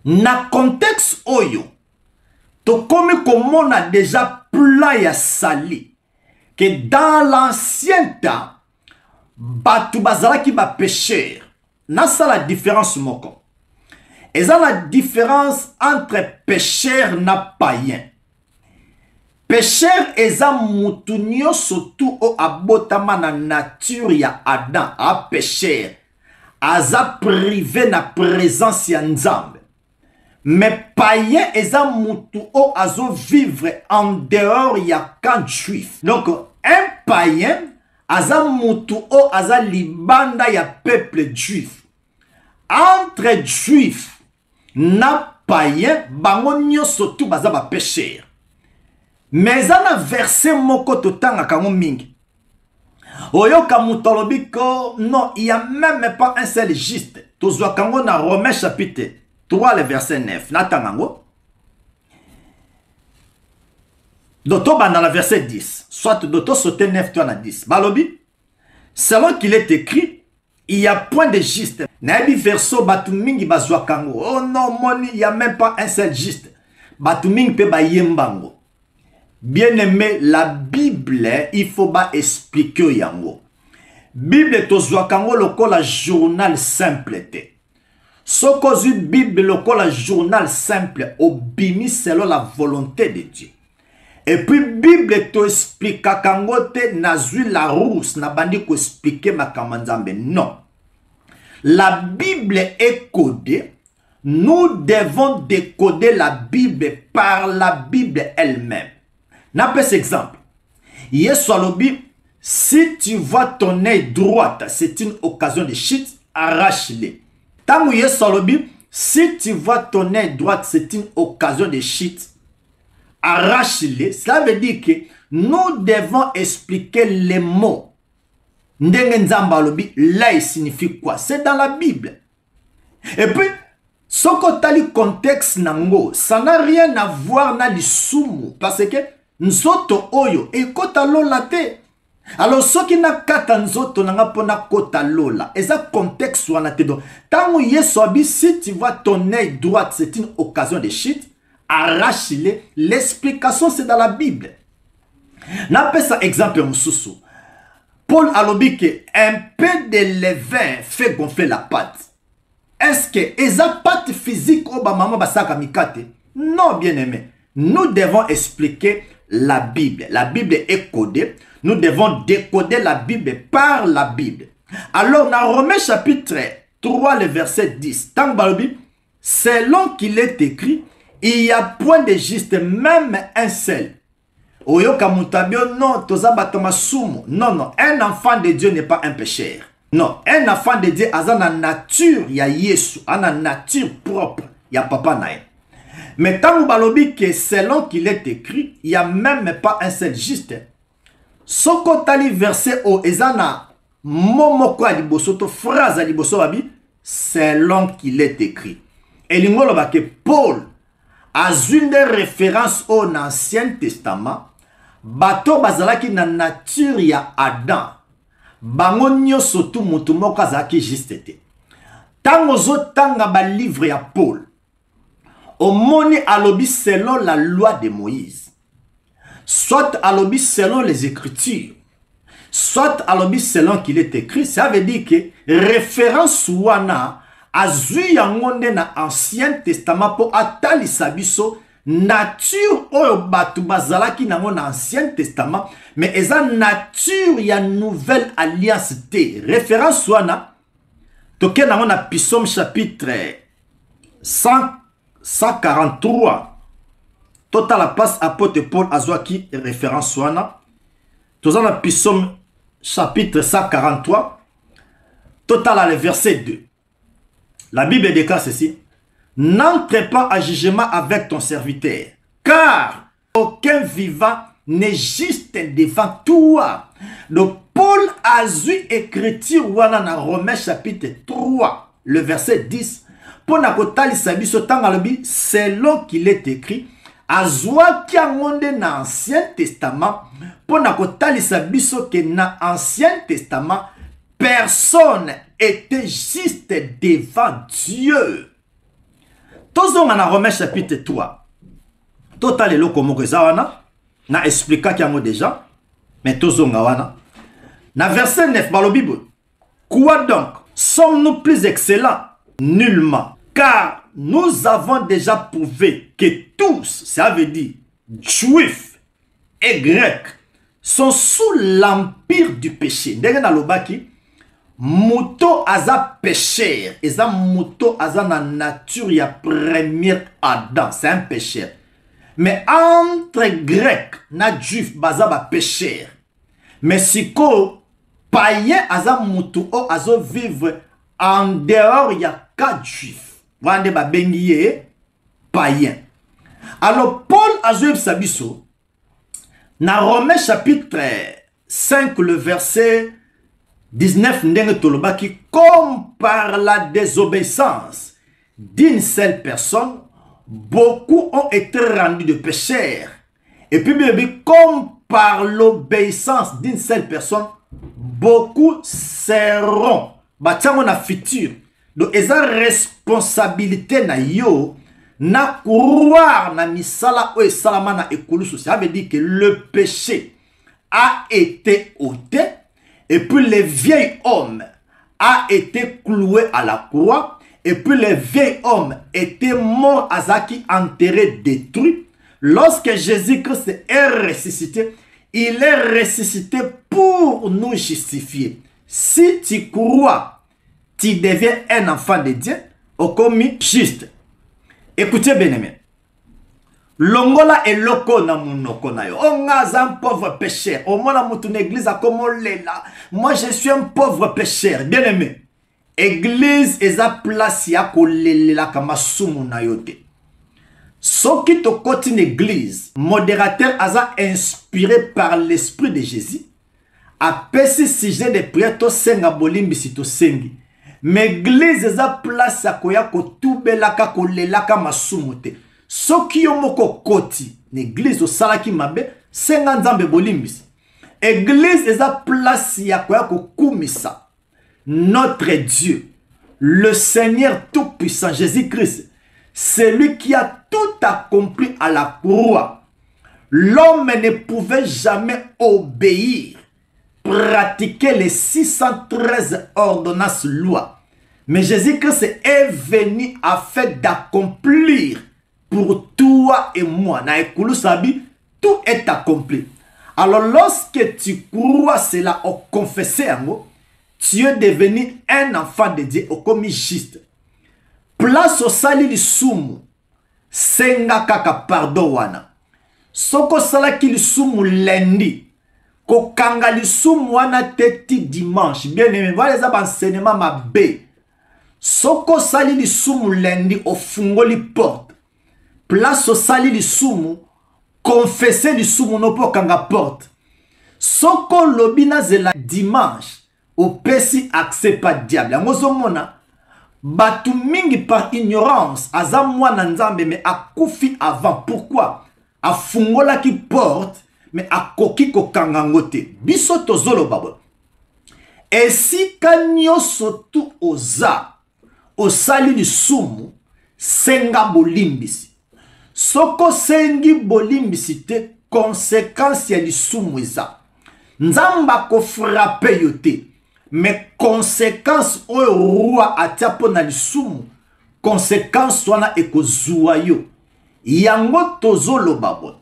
Na contexte oyo, to comme on a déjà plein ya sali, que dans l'ancien temps, batu bazala ki ba pécheur. Na ça la différence moko. Et ça la différence entre pécheur na païen. Pécheur eza mutunyo surtout o abotama na nature ya Adam a pécheur. Aza privé na présence ya Nzambe. Mais païen eza mutu o azo vivre en dehors ya camp juif. Donc un païen aza mutu o aza libanda ya peuple juif. Entre juif na païen bango nyonso tu baza ba pécheur. Mais un verset moko totanga kango mingi. Oyoka mutolobi ko non, il n'y a même pas un seul juste. Tozwa kango na Romains chapitre 3 le verset 9. Natangango. Doto ba dans le verset 10. Soit doto sauter 9 toi na 10. Balobi. Selon qu'il est écrit, il n'y a point de juste. Nabi verso batu mingi bazwa kango. Oh non, moni, il n'y a même pas un seul juste. Batu mingi pe ba yembango. Bien aimé, la Bible, il faut pas expliquer yango. Bible tozwa kango lokola journal simple te. Sokozu Bible lokola journal simple obimi selon la volonté de Dieu. Et puis Bible to explique kango te nazui la rousse na bandi ko expliquer makamanzambe. Non. La Bible est codée. Nous devons décoder la Bible par la Bible elle-même. N'appelle cet exemple. Yeswalobi, si tu vois ton œil droite, c'est une occasion de chute, arrache-le. Tangu Yeswalobi, si tu vois ton œil droite, c'est une occasion de chute, arrache-le. Cela veut dire que nous devons expliquer les mots. Ndenge nzamba lobi, l'œil signifie quoi? C'est dans la Bible. Et puis, sokotali contexte nango, ça n'a rien à voir na lisumu, parce que nzoto oyo ekota lola te. Alors soki na kata nzoto nanga pona kota lola, eza contexte wana te. Donc tango Yesu abi, si tu vois ton œil droite, c'est une occasion de chute, arrache-le. L'explication c'est dans la Bible. N'appelle ça exemple mususu. Paul alobi que un peu de levain fait gonfler la pâte. Est-ce que eza pâte physique oba mama basaka mikate? Non, bien aimé. Nous devons expliquer la Bible. La Bible est codée. Nous devons décoder la Bible par la Bible. Alors, dans Romains chapitre 3, le verset 10, selon qu'il est écrit, il y a point de juste, même un seul. Oyoka mutabio, non, non, non, un enfant de Dieu n'est pas un pécheur. Non, un enfant de Dieu a la nature, il y a Yesu, a la nature propre, il y a papa naï. Mais tant que selon qu'il est écrit, il n'y a même pas un seul juste. Sokotali verset o ezana momoko alibosoto phrase aliboso babi selon qu'il est écrit. Et l'ingolo ba que Paul a une des références au Ancien Testament. Bato bazalaki na nature ya Adam. Bango nyonso tu mutu moko azalaki juste te. Tango zo tanga ba livre ya Paul. Omoni alobi selon la loi de Moïse. Soit alobi selon les Écritures. Soit alobi selon qu'il est écrit. Ça veut dire que référence wana azui yangonde na Ancien Testament po atali sabiso nature oyo batu bazalaki nango na Ancien Testament. Mais eza nature ya Nouvelle Alliance te. Référence wana Toke na mona Psaume chapitre 143. Total la passe apôtre Paul Azwaki référence wana. Tozana Psaume chapitre 143. Total le verset 2. La Bible déclare ceci. N'entre pas à jugement avec ton serviteur, car aucun vivant n'est juste devant toi. Donc Paul a vu écriture wana na Romains chapitre 3, le verset 10. Pour nakotali sabiso tangalobi selon qu'il est écrit. Azwa ki angonde na Ancien Testament. Pour nakotali sabiso que na Ancien Testament personne était juste devant Dieu. Tozonga na Romains chapitre 3. Total le loko wana na expliquer kiango déjà. Mais tozonga wana. Na verset 9 dans la Bible. Quoi donc? Sommes-nous plus excellents? Nullement. Car nous avons déjà prouvé que tous, ça veut dire juifs et grecs, sont sous l'empire du péché. Ndenge na lobaki, Muto aza pécheur. Eza muto aza na nature ya premier Adam. C'est un pécheur. Mais entre grecs na juif baza ba pécheur. Mais siko païen aza mutu o azo vivre en dehors ya ka juif. Wande ba bengiye païen. Alors Paul azo sabiso na Romains chapitre 5 le verset 19 ndenge tolobaki, comme par la désobéissance d'une seule personne, beaucoup ont été rendus de pécheurs. Et puis, comme par l'obéissance d'une seule personne, beaucoup seront. Batiango na futur. Donc, eza responsabilité na yo, na croire na misala o esalama na ekulusu. Ça veut dire que le péché a été ôté. Et puis le vieil homme a été cloué à la croix. Et puis le vieil homme était mort, azaki enterré, détruit. Lorsque Jésus-Christ est ressuscité, il est ressuscité pour nous justifier. Si tu crois, tu deviens un enfant de Dieu, au commis juste. Écoutez bien aimé. Longola et loko na munoko na yo. On a un pauvre pécheur. Au moins la mouton église a comme on l'est là. Moi je suis un pauvre pécheur. Bien aimé. Église est à place ya kolele la kama sumu na yote. Ce qui te côté une église, modérateur a inspiré par l'esprit de Jésus. A pesi sujet de prière to senga bolimbi si to sengi. Mais église est à place ya koya ko tubela ka kolela kama sumu te. Soki yo moko koti, l'église au salaki mabe, senga nzambe bolimbisi. Église eza place ya kwa kumisa. Notre Dieu, le Seigneur tout-puissant, Jésus-Christ, c'est lui qui a tout accompli à la croix. L'homme ne pouvait jamais obéir, pratiquer les 613 ordonnances lois. Mais Jésus-Christ est venu afin d'accomplir pour toi et moi, tout est accompli. Alors lorsque tu crois cela au confessé, tu es devenu un enfant de Dieu au commis juste. Place au sali li sumu, senga kaka pardon wana. Soko sala ki li sumu lundi, ko kanga li sumu wana teti dimanche. Bien aimé, voilà les enseignements ma bé. Soko sali li sumu lundi au fungo li porte. Place au sali li sumu, confesser li sumu no po kanga porte. Soko lobina zela dimanche, au pesi accès pas diable. Ngozo mona, batu mingi par ignorance, aza mwana nzambe me akufi avant. Pourquoi? A fungola ki porte, mais a koki ko kanga ngote. Biso tozolo babo. Et si kanyo sotu oza, au sali li sumu, senga bolimbisi. Soko sengi bolimbisi te conséquence ya lisumu eza. Nzamba ko frappe yote. Mais conséquence o roi atiapo na lisumu. Conséquence wana eko zuwa yo. Yango tozolo babo.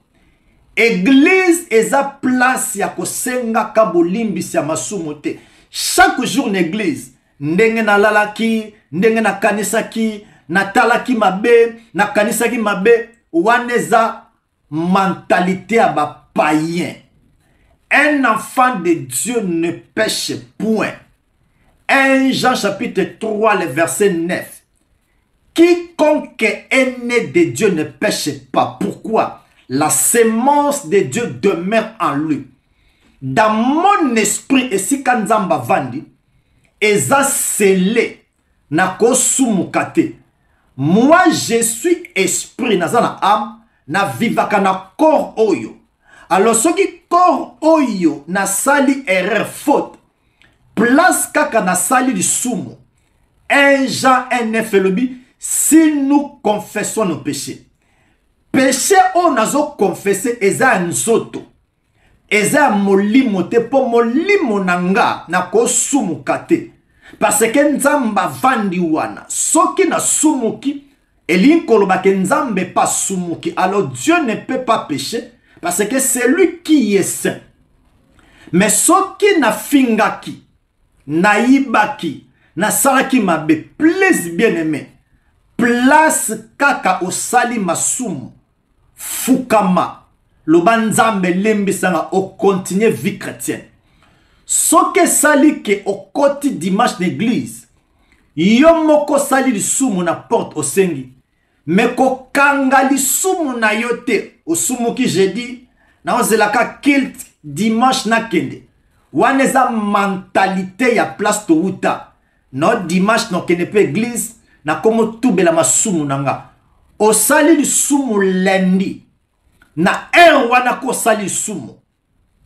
Église eza place ya ko senga ka bolimbisi ya masumu te. Chaque jour l'église ndenge nalalaki, ndenge nakanisaki, natalaki mabe, nakanisaki mabe, waneza mentalité à ba païen. Un enfant de Dieu ne pêche point. 1 Jean chapitre 3, le verset 9. Quiconque est né de Dieu ne pêche pas. Pourquoi? La sémence de Dieu demeure en lui. Dans mon esprit, et si kanzamba vandi, eza scellé, na kosumukate. Moi, je suis esprit, nazana âme, na vivaka na corps oyo. Alors, ce qui corps oyo, na sali erreur faute, place kaka na sali du sumo. 1 Jean 1 Félobi, si nous confessons nos péchés. Péché o nazo confessé eza nzoto. Eza molimo te po molimo nanga na ko sumukate. Parce que nzamba vandi wana. Soki na sumuki, elinkolo ba ke nzambe pas sumuki. Alors Dieu ne peut pas pécher parce que c'est lui qui est saint. Mais soki na fingaki, na ibaki, na salaki mabe, please bien aimé. Place kaka osali masumu. Fukama. Lobanzambe lembisanga o continuer vie chrétienne. Soke sali ke o koti dimanche d'église. Yo moko sali li sumu na porte o sengi. Mais ko kanga li sumu na yote. O sumu ki jeudi. Na ozelaka kilt dimanche na kende. Waneza mentalité ya place to uta. No dimanche no kende pe église. Na komo tubela masumu nanga. O sali li sumu lundi. Na wana ko sali sumu.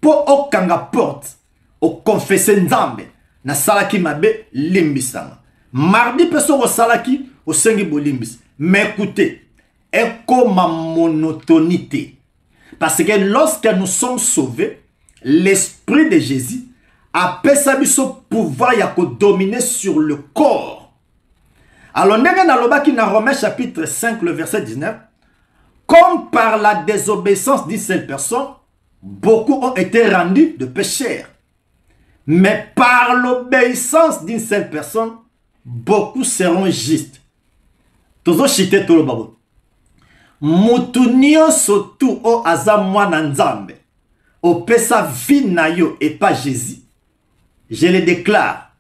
Po o kanga porte. O confesse nzambe. Na salaki mabe limbisanga. Mardi peso o salaki o sengi bo limbis. Mais écoutez. Eko ma monotonité. Parce que lorsque nous sommes sauvés, l'esprit de Jésus a pesabiso pouvoir yako dominer sur le corps. Alors, nenge na loba ki na Romains chapitre 5, le verset 19. Comme par la désobéissance d'une seule personne, beaucoup ont été rendus de pécheurs. Mais par l'obéissance d'une seule personne, beaucoup seront justes. Tozo chite to lo babo. Mutunio sotu o aza mwana nzambe. O pesa vie na yo et pas Jésus. Je le déclare.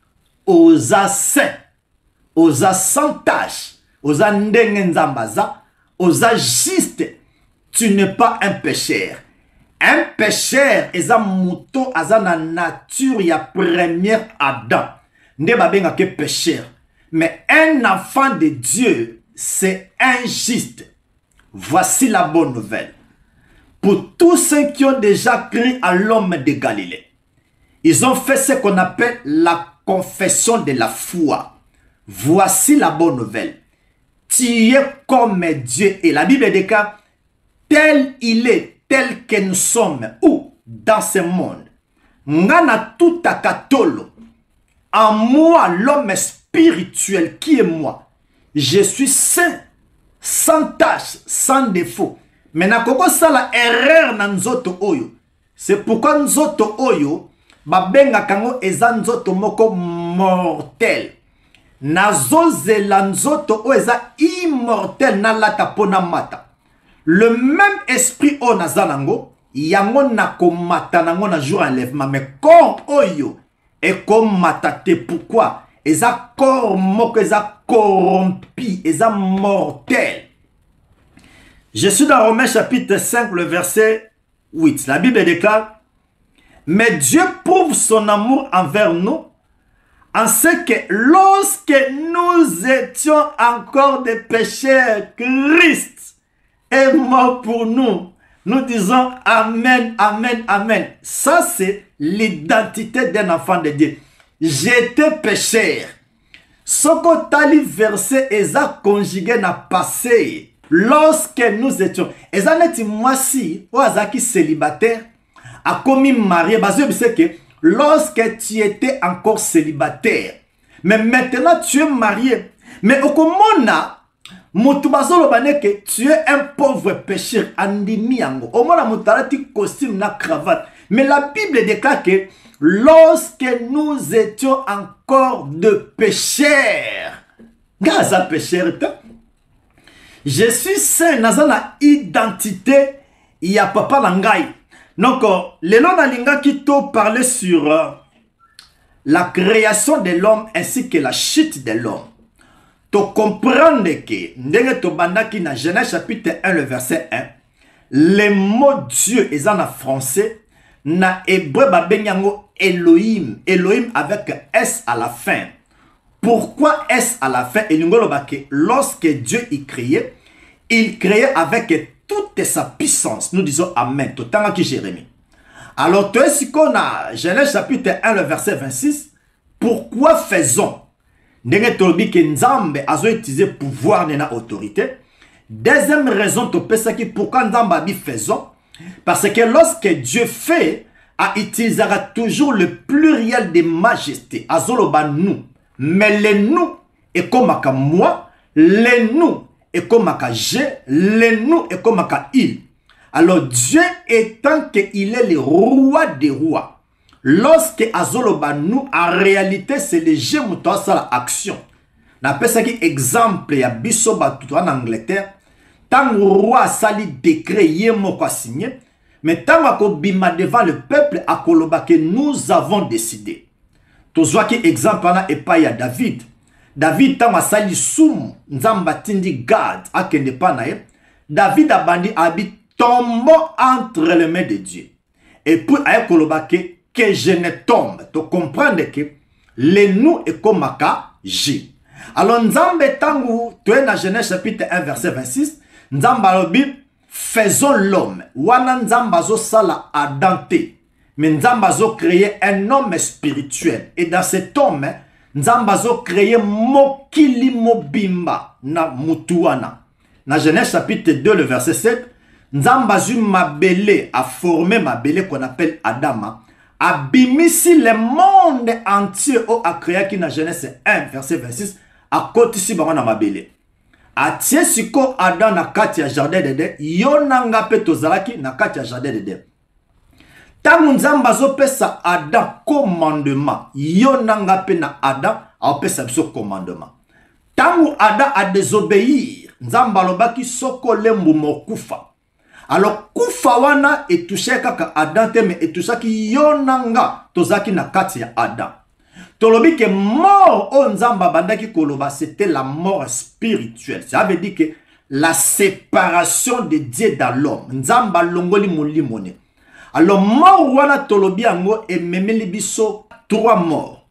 Oza saint. Oza sans tâche. Oza ndenge nzambaza. Oza juste. Tu n'es pas un pécheur. Un pécheur eza muto aza na nature ya première Adam. Nde babenga ke pécheur. Mais un enfant de Dieu, c'est injuste. Voici la bonne nouvelle. Pour tous ceux qui ont déjà cru à l'homme de Galilée, ils ont fait ce qu'on appelle la confession de la foi. Voici la bonne nouvelle. Tu es comme Dieu. Et la Bible déclare, tel il est, tel que nous sommes, où dans ce monde. Ngana tout à katolo. En moi, l'homme spirituel qui est moi, je suis saint, sans tâche, sans défaut. Maintenant, koko sala erreur na nzoto oyo. C'est pourquoi nzoto oyo, babenga kango eza nzoto moko mortel. Nazoze la nzoto o eza immortel na lata pona mata. Le même esprit o nazalango, yango na komata nango na jour enlèvement. Mais corps oyo, et comme matate. Pourquoi? Eza corps moko eza corrompu, eza mortel. Je suis dans Romains chapitre 5, le verset 8. La Bible déclare, mais Dieu prouve son amour envers nous en ce que lorsque nous étions encore des pécheurs, Christ est mort pour nous. Nous disons Amen, Amen, Amen. Ça, c'est l'identité d'un enfant de Dieu. J'étais pécheur. Ce que tali verset eza conjugué na passé. Lorsque nous étions, ezaneti mwasi ou azaki célibataire, a commis marié, c'est que lorsque tu étais encore célibataire, mais maintenant tu es marié, mais au komona, mutubazolo baneke, tu es un pauvre pécheur, andimi yango. Au moins la mutarati costume na cravate. Mais la Bible déclare que lorsque nous étions encore de pécheurs. Gaza pécheur. Je suis saint, nazana identité, il y a papa langai. Donc, le nom d'Alinga qui parlait sur la création de l'homme ainsi que la chute de l'homme. Tu comprends que, dans Genèse chapitre 1, le verset 1, le mot Dieu est en français, na hébreu babenyango Elohim, Elohim avec S à la fin. Pourquoi S à la fin? Et lorsque Dieu y créait, il créait avec toute sa puissance. Nous disons Amen. Tout temps qui Jérémie. Alors, tu es qu'on a Genèse chapitre 1, le verset 26. Pourquoi faisons? Nenge que Nzambe a utilisé pouvoir na autorité. Deuxième raison, tu peux savoir pourquoi Nzambe a dit faisons. Parce que lorsque Dieu fait, il utilisera toujours le pluriel de majesté. Azoloba nous. Mais les nous est comme moi, les nous est comme je, les nous est comme il. Alors Dieu étant qu'il est le roi des rois, lorsque Azoloba nous, en réalité c'est le jeu mouton à la action. N'appelle ça qui exemple ya bisoba tout en Angleterre, tant le roi sali décret yemo quoi signé, mais tant ako bima devant le peuple à koloba que nous avons décidé. Tozwa ki exemple ana epa ya David. David tama sali soum nzamba tindi God akende pa na ye. David abandi habite tombe entre les mains de Dieu. Et puis aye koloba que je ne tombe. Tu comprends que le nous est comme maka J. Alors nzambe tangu tu es dans Genèse chapitre 1 verset 26. Nzamba lobi faisons l'homme. Wana nzamba zo sala adante. Mais Nzambazo créé un homme spirituel. Et dans cet homme, Nzambazo créé Mokili Mobimba na Mutuana. Dans Genèse chapitre 2, le verset 7, Nzambazu Mabele a formé Mabele qu'on appelle Adama. A bimisi le monde entier au a créé qui dans Genèse 1, verset 26, à côté si na Mabele. A tie siko Adam na kati ya jardin d'Eden, yonanga pe tozalaki na kati ya jardin d'Eden. Tangu Nzamba zo pesa Adam commandement, yonanga pe na Adam a pesa biso commandement. Tangu Adam a désobéir, Nzamba lobaki soko lembu mokufa. Alors kufa wana etouché kaka Adam te mais etoucha ki yonanga tozaki na kati ya Adam. Tolobi que mort o Nzamba bandaki koloba c'était la mort spirituelle. Ça veut dire que la séparation de Dieu dans l'homme. Nzamba longoli molimone. Alors, mort wana tolobi ango et memeli biso 3 morts.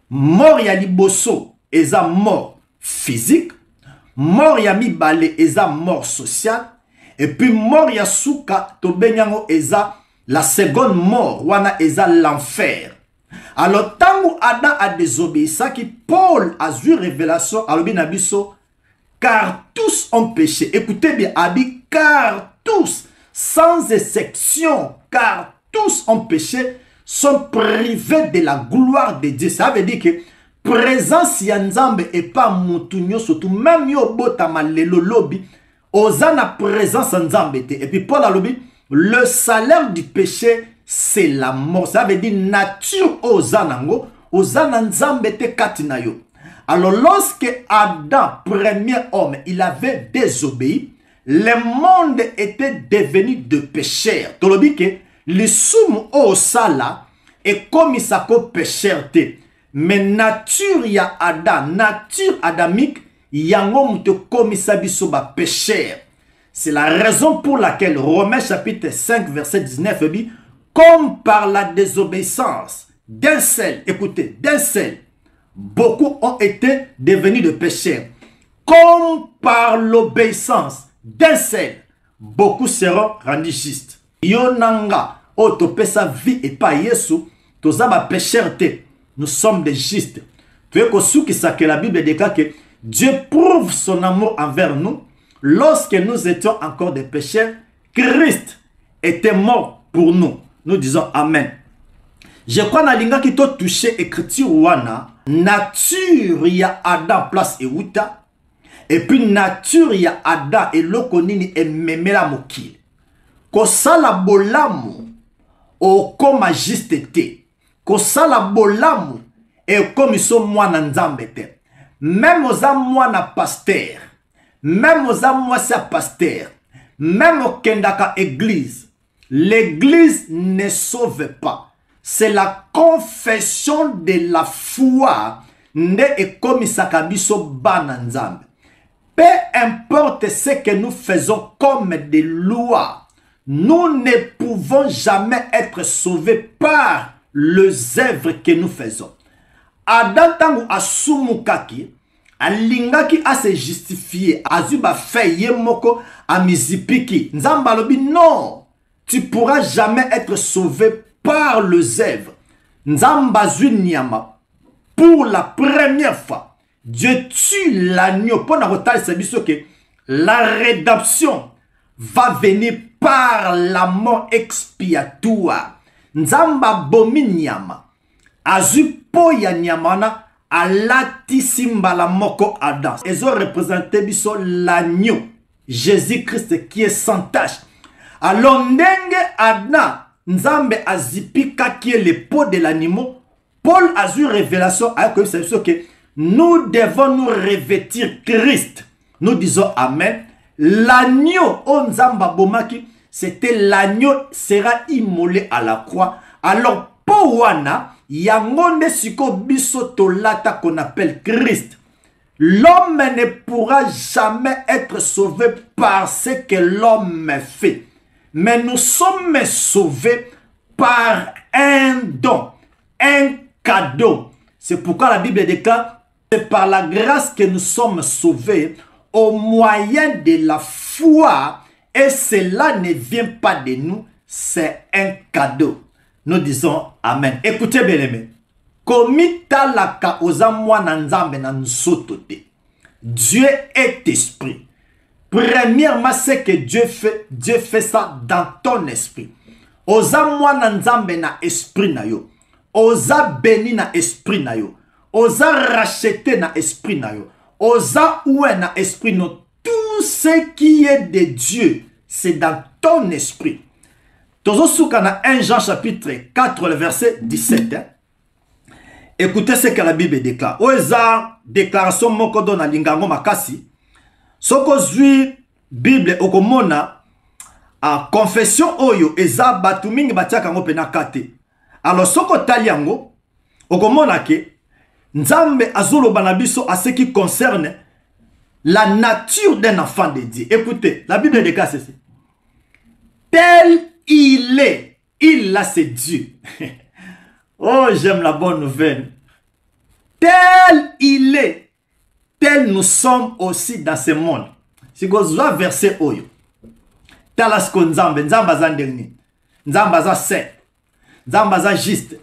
Mort ya liboso eza mort physique, mort ya mibale eza mort sociale, et puis mort ya suka tobenyango eza la seconde mort wana eza l'enfer. Alors, tangu Adam a désobéi, ça qui Paul a eu révélation alobi na biso, car tous ont péché. Écoutez bien, abi car tous sans exception, car tous ont péché, sont privés de la gloire de Dieu. Ça veut dire que présence yanzambe et pas moutunyo, surtout même yo botama lelo lobi, ozana présence nzambe. Et puis Paul a lobi, le salaire du péché, c'est la mort. Ça veut dire nature ozanango, ozana nzambe te katinayo. Alors lorsque Adam, premier homme, il avait désobéi, le monde était devenu de pécheurs. Tu le dis que le soum au sala est comme il s'appelle pécheur. Mais nature ya Adam, nature adamique, yango mute comme il s'appelle pécheur. C'est la raison pour laquelle Romains chapitre 5 verset 19 dit, comme par la désobéissance d'un seul, écoutez, d'un seul, beaucoup ont été devenus de pécheurs. Comme par l'obéissance d'un seul, beaucoup seront rendus justes. Yonanga, otopesa vie et pas Yesu, tozaba pécheur te. Nous sommes des justes. Tu es que ça que la Bible déclare que Dieu prouve son amour envers nous. Lorsque nous étions encore des pécheurs, Christ était mort pour nous. Nous disons Amen. Je crois que linga qui t'a touché écriture wana, nature ya Adam place et wuta. Et puis nature ya Adam et lokonini et memela mokil. Ko sala bolamu o koma juste te. kosala bolamu ekomisa mwana nzambe te. Même oza mwana pasteur, même oza mwasi ya pasteur, même okendaka église, l'église ne sauve pas. C'est la confession de la foi nde ekomisaka biso bana nzambe. Peu importe ce que nous faisons comme des lois, nous ne pouvons jamais être sauvés par les œuvres que nous faisons. Adam tangu asumukaki, alingaki a se justifier, azuba fait yemoko amizipiki. Nzamba lobi non, tu pourras jamais être sauvé par les œuvres. Nzamba nyama. Pour la première fois, Dieu tue l'agneau pour que la rédemption va venir par la mort expiatoire. Nzamba bomi nyama. Azupo ya nyamana alati simbala moko Adam. Ils ont représenté biso l'agneau, Jésus-Christ qui est sans tache. Alors ndenge Adam, Nzambe azipika qui est le pot de l'animal. Paul a eu révélation à que nous devons nous revêtir Christ. Nous disons Amen. L'agneau, Nzamba bomaki, c'était l'agneau sera immolé à la croix. Alors, Powana, yangonde siko biso tolata qu'on appelle Christ. L'homme ne pourra jamais être sauvé par ce que l'homme fait. Mais nous sommes sauvés par un don, un cadeau. C'est pourquoi la Bible déclare, c'est par la grâce que nous sommes sauvés au moyen de la foi. Et cela ne vient pas de nous, c'est un cadeau. Nous disons Amen. Écoutez bien aimé. Komita la ka oza mwana nzambe na nsotote. Dieu est esprit. Premièrement, ce que Dieu fait ça dans ton esprit. Oza mwana nzambe na esprit na yo. Oza béni na esprit na yo. Oza racheté na esprit na yo. Oza oué na esprit no. Tout ce qui est de Dieu, c'est dans ton esprit. Tozo soukana 1 Jean chapitre 4, le verset 17. Écoutez ce que la Bible déclare. Oza déclaration moko dona lingango makasi. Soko zui Bible okomona a confession oyo eza batu mingi batiaka ngo pena kate. Alors soko taliango okomona ke Nzambe azoloba na biso à ce qui concerne la nature d'un enfant de Dieu. Écoutez, la Bible déclare ceci. Tel il est, il là c'est Dieu. Oh, j'aime la bonne nouvelle. Tel il est, tel nous sommes aussi dans ce monde. Si vous avez verset oyo. Talasko Nzambe, Nzamba za ndengni. Nzamba za saint. Nzamba za juste.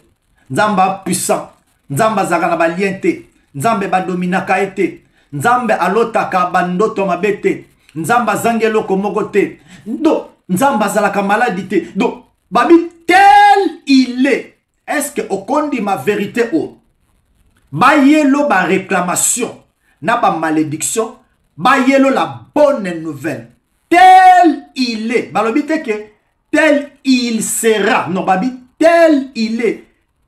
Nzamba puissant. Nzamba za kana baliente. Nzambe ba dominaka ete. Nzambe alotaka bandoto mabete. Nzamba zangelo komogote. Do Nzamba zalaka maladité. Do babi tel il est. Est-ce que okondi ma vérité o? Ba yelo ba réclamation. Na ba malédiction. Ba yelo la bonne nouvelle. Tel il est. Balobite que tel il sera. Non babi tel il est.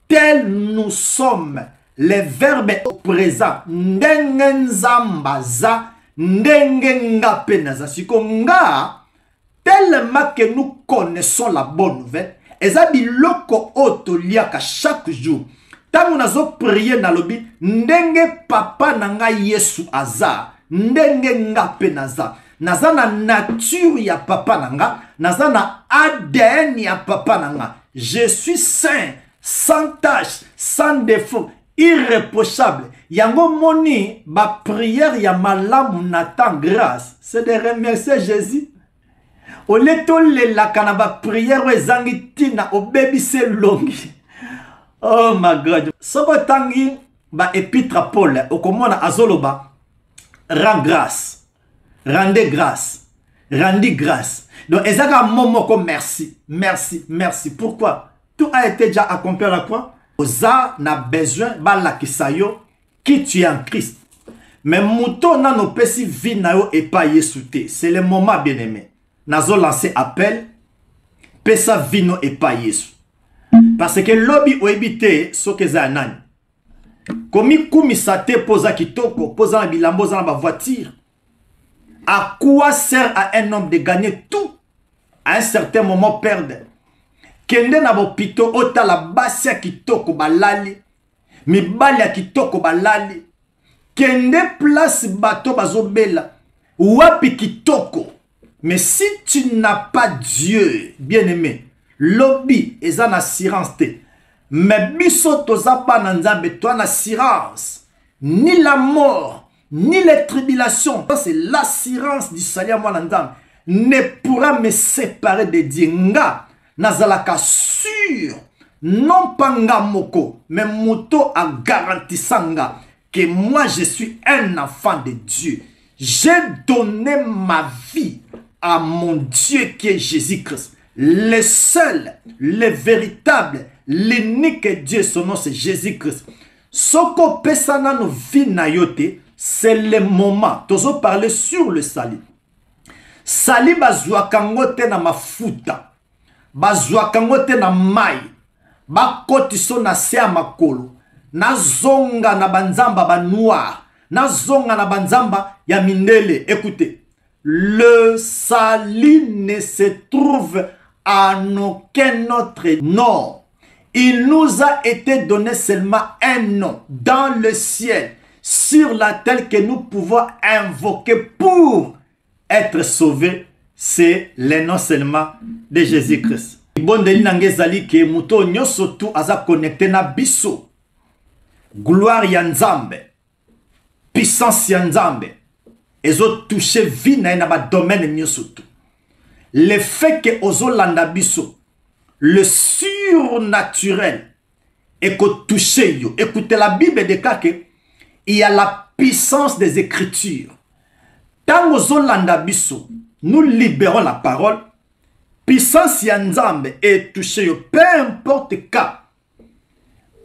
Tel nous sommes. Les verbes au présent. Ndenge nzamba za. Ndenge nga penaza. Siko nga. Tellement que nous connaissons la bonne nouvelle. Eza biloko oto liaka chaque jour. Tango nazo prier na lobi. Ndenge papa nanga Yesu aza. Ndenge nga penaza. Naza na nature ya papa nanga. Naza na ADN ya papa nanga. Je suis saint. Sans tache, sans défaut, irréprochable. Yango moni, ba prière ya malamu natan grâce. C'est de remercier Jésus. Au leto le la kanaba prière we zangi tina o baby se longi. Oh my God. Soko tangi ba épître Paul okomona azoloba rend grâce. Rendez grâce. Rendez grâce. Donc ezaka momo ko merci. Merci, merci. Pourquoi? Tout a été déjà accompli à la croix. Oza n'a besoin bala kisayo qui tu es en Christ. Mais mouton n'a no pesi vie na yo et pas yesute. C'est le moment bien aimé. Nazo lancé appel. Pesa vino et pas yesu. Parce que lobby oebite soke za nani. Komi kumisate posa kitoko, posa na bilambo za na voiture. À quoi sert à un homme de gagner tout? À un certain moment perdre. Kende na bopito ota la basia kitoko balali. Mibali ya kitoko balali. Kende place bato bazobela. Wapi kitoko. Mais si tu n'as pas Dieu, bien-aimé, lobby est en assurance te. Mais biso toza pa na nzambe toi en assurance. Ni la mort, ni les tribulations. C'est l'assurance du salut à moi nzambe. Ne pourra me séparer de Dieu. Nga nazalaka sûr. Non pas nga moko, mais moto a garantissanga que moi je suis un enfant de Dieu. J'ai donné ma vie à mon Dieu qui est Jésus-Christ. Le seul, le véritable, l'unique Dieu, son nom c'est Jésus-Christ. Soko pesana no vi na yote, c'est le moment. Tozo parler sur le salut. Salut bazwa kangote na mafuta. Bazwa kangote na mai. Bakotiso na se makolo. Na zonga na banzamba ba noir. Na zonga na banzamba ya mindele. Écoutez. Le salut ne se trouve en aucun autre nom. Il nous a été donné seulement un nom dans le ciel, sur la terre que nous pouvons invoquer pour être sauvés. C'est le nom seulement de Jésus-Christ. Bon deli nangezali ke muto nyoso tu aza connecté na biso. Gloire ya Nzambe. Puissance ya Nzambe. Ezo touché vie na ba domaine nyoso tu. Le fait que ozo landa biso, le surnaturel et que touché yo. Écoutez, la Bible déclare que il y a la puissance des Écritures. Tant ozo landa biso, nous libérons la parole. Puissance ya Nzambe est touché yo. Peu importe cas,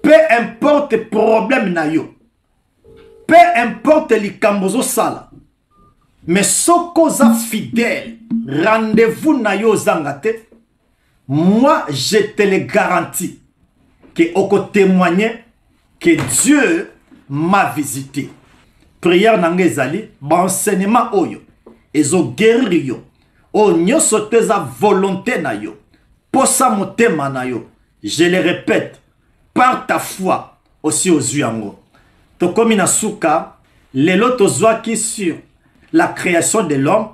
peu importe problème na yo, peu importe likambozo sala. Mais soko za fidèle, rendez-vous na yo zangate. Moi, je te le garantis que oko témoigner que Dieu m'a visité. Prière nangezali, enseignement oyo, ezo guérir yo. O nyoso teza volonté na yo, posa motema na yo. Je le répète, par ta foi aussi aux yango. Tokomi na suka, lelo tozwaki sur la création de l'homme,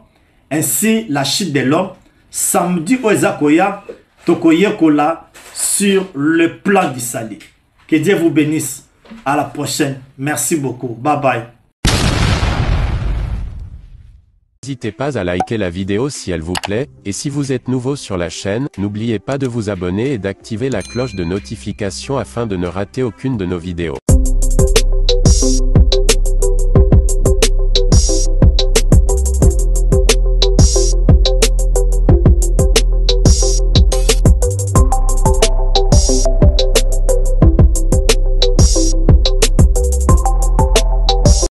ainsi la chute de l'homme. Samedi oezakoya, tokoyekola sur le plan du salut. Que Dieu vous bénisse. À la prochaine. Merci beaucoup. Bye bye. N'hésitez pas à liker la vidéo si elle vous plaît, et si vous êtes nouveau sur la chaîne, n'oubliez pas de vous abonner et d'activer la cloche de notification afin de ne rater aucune de nos vidéos.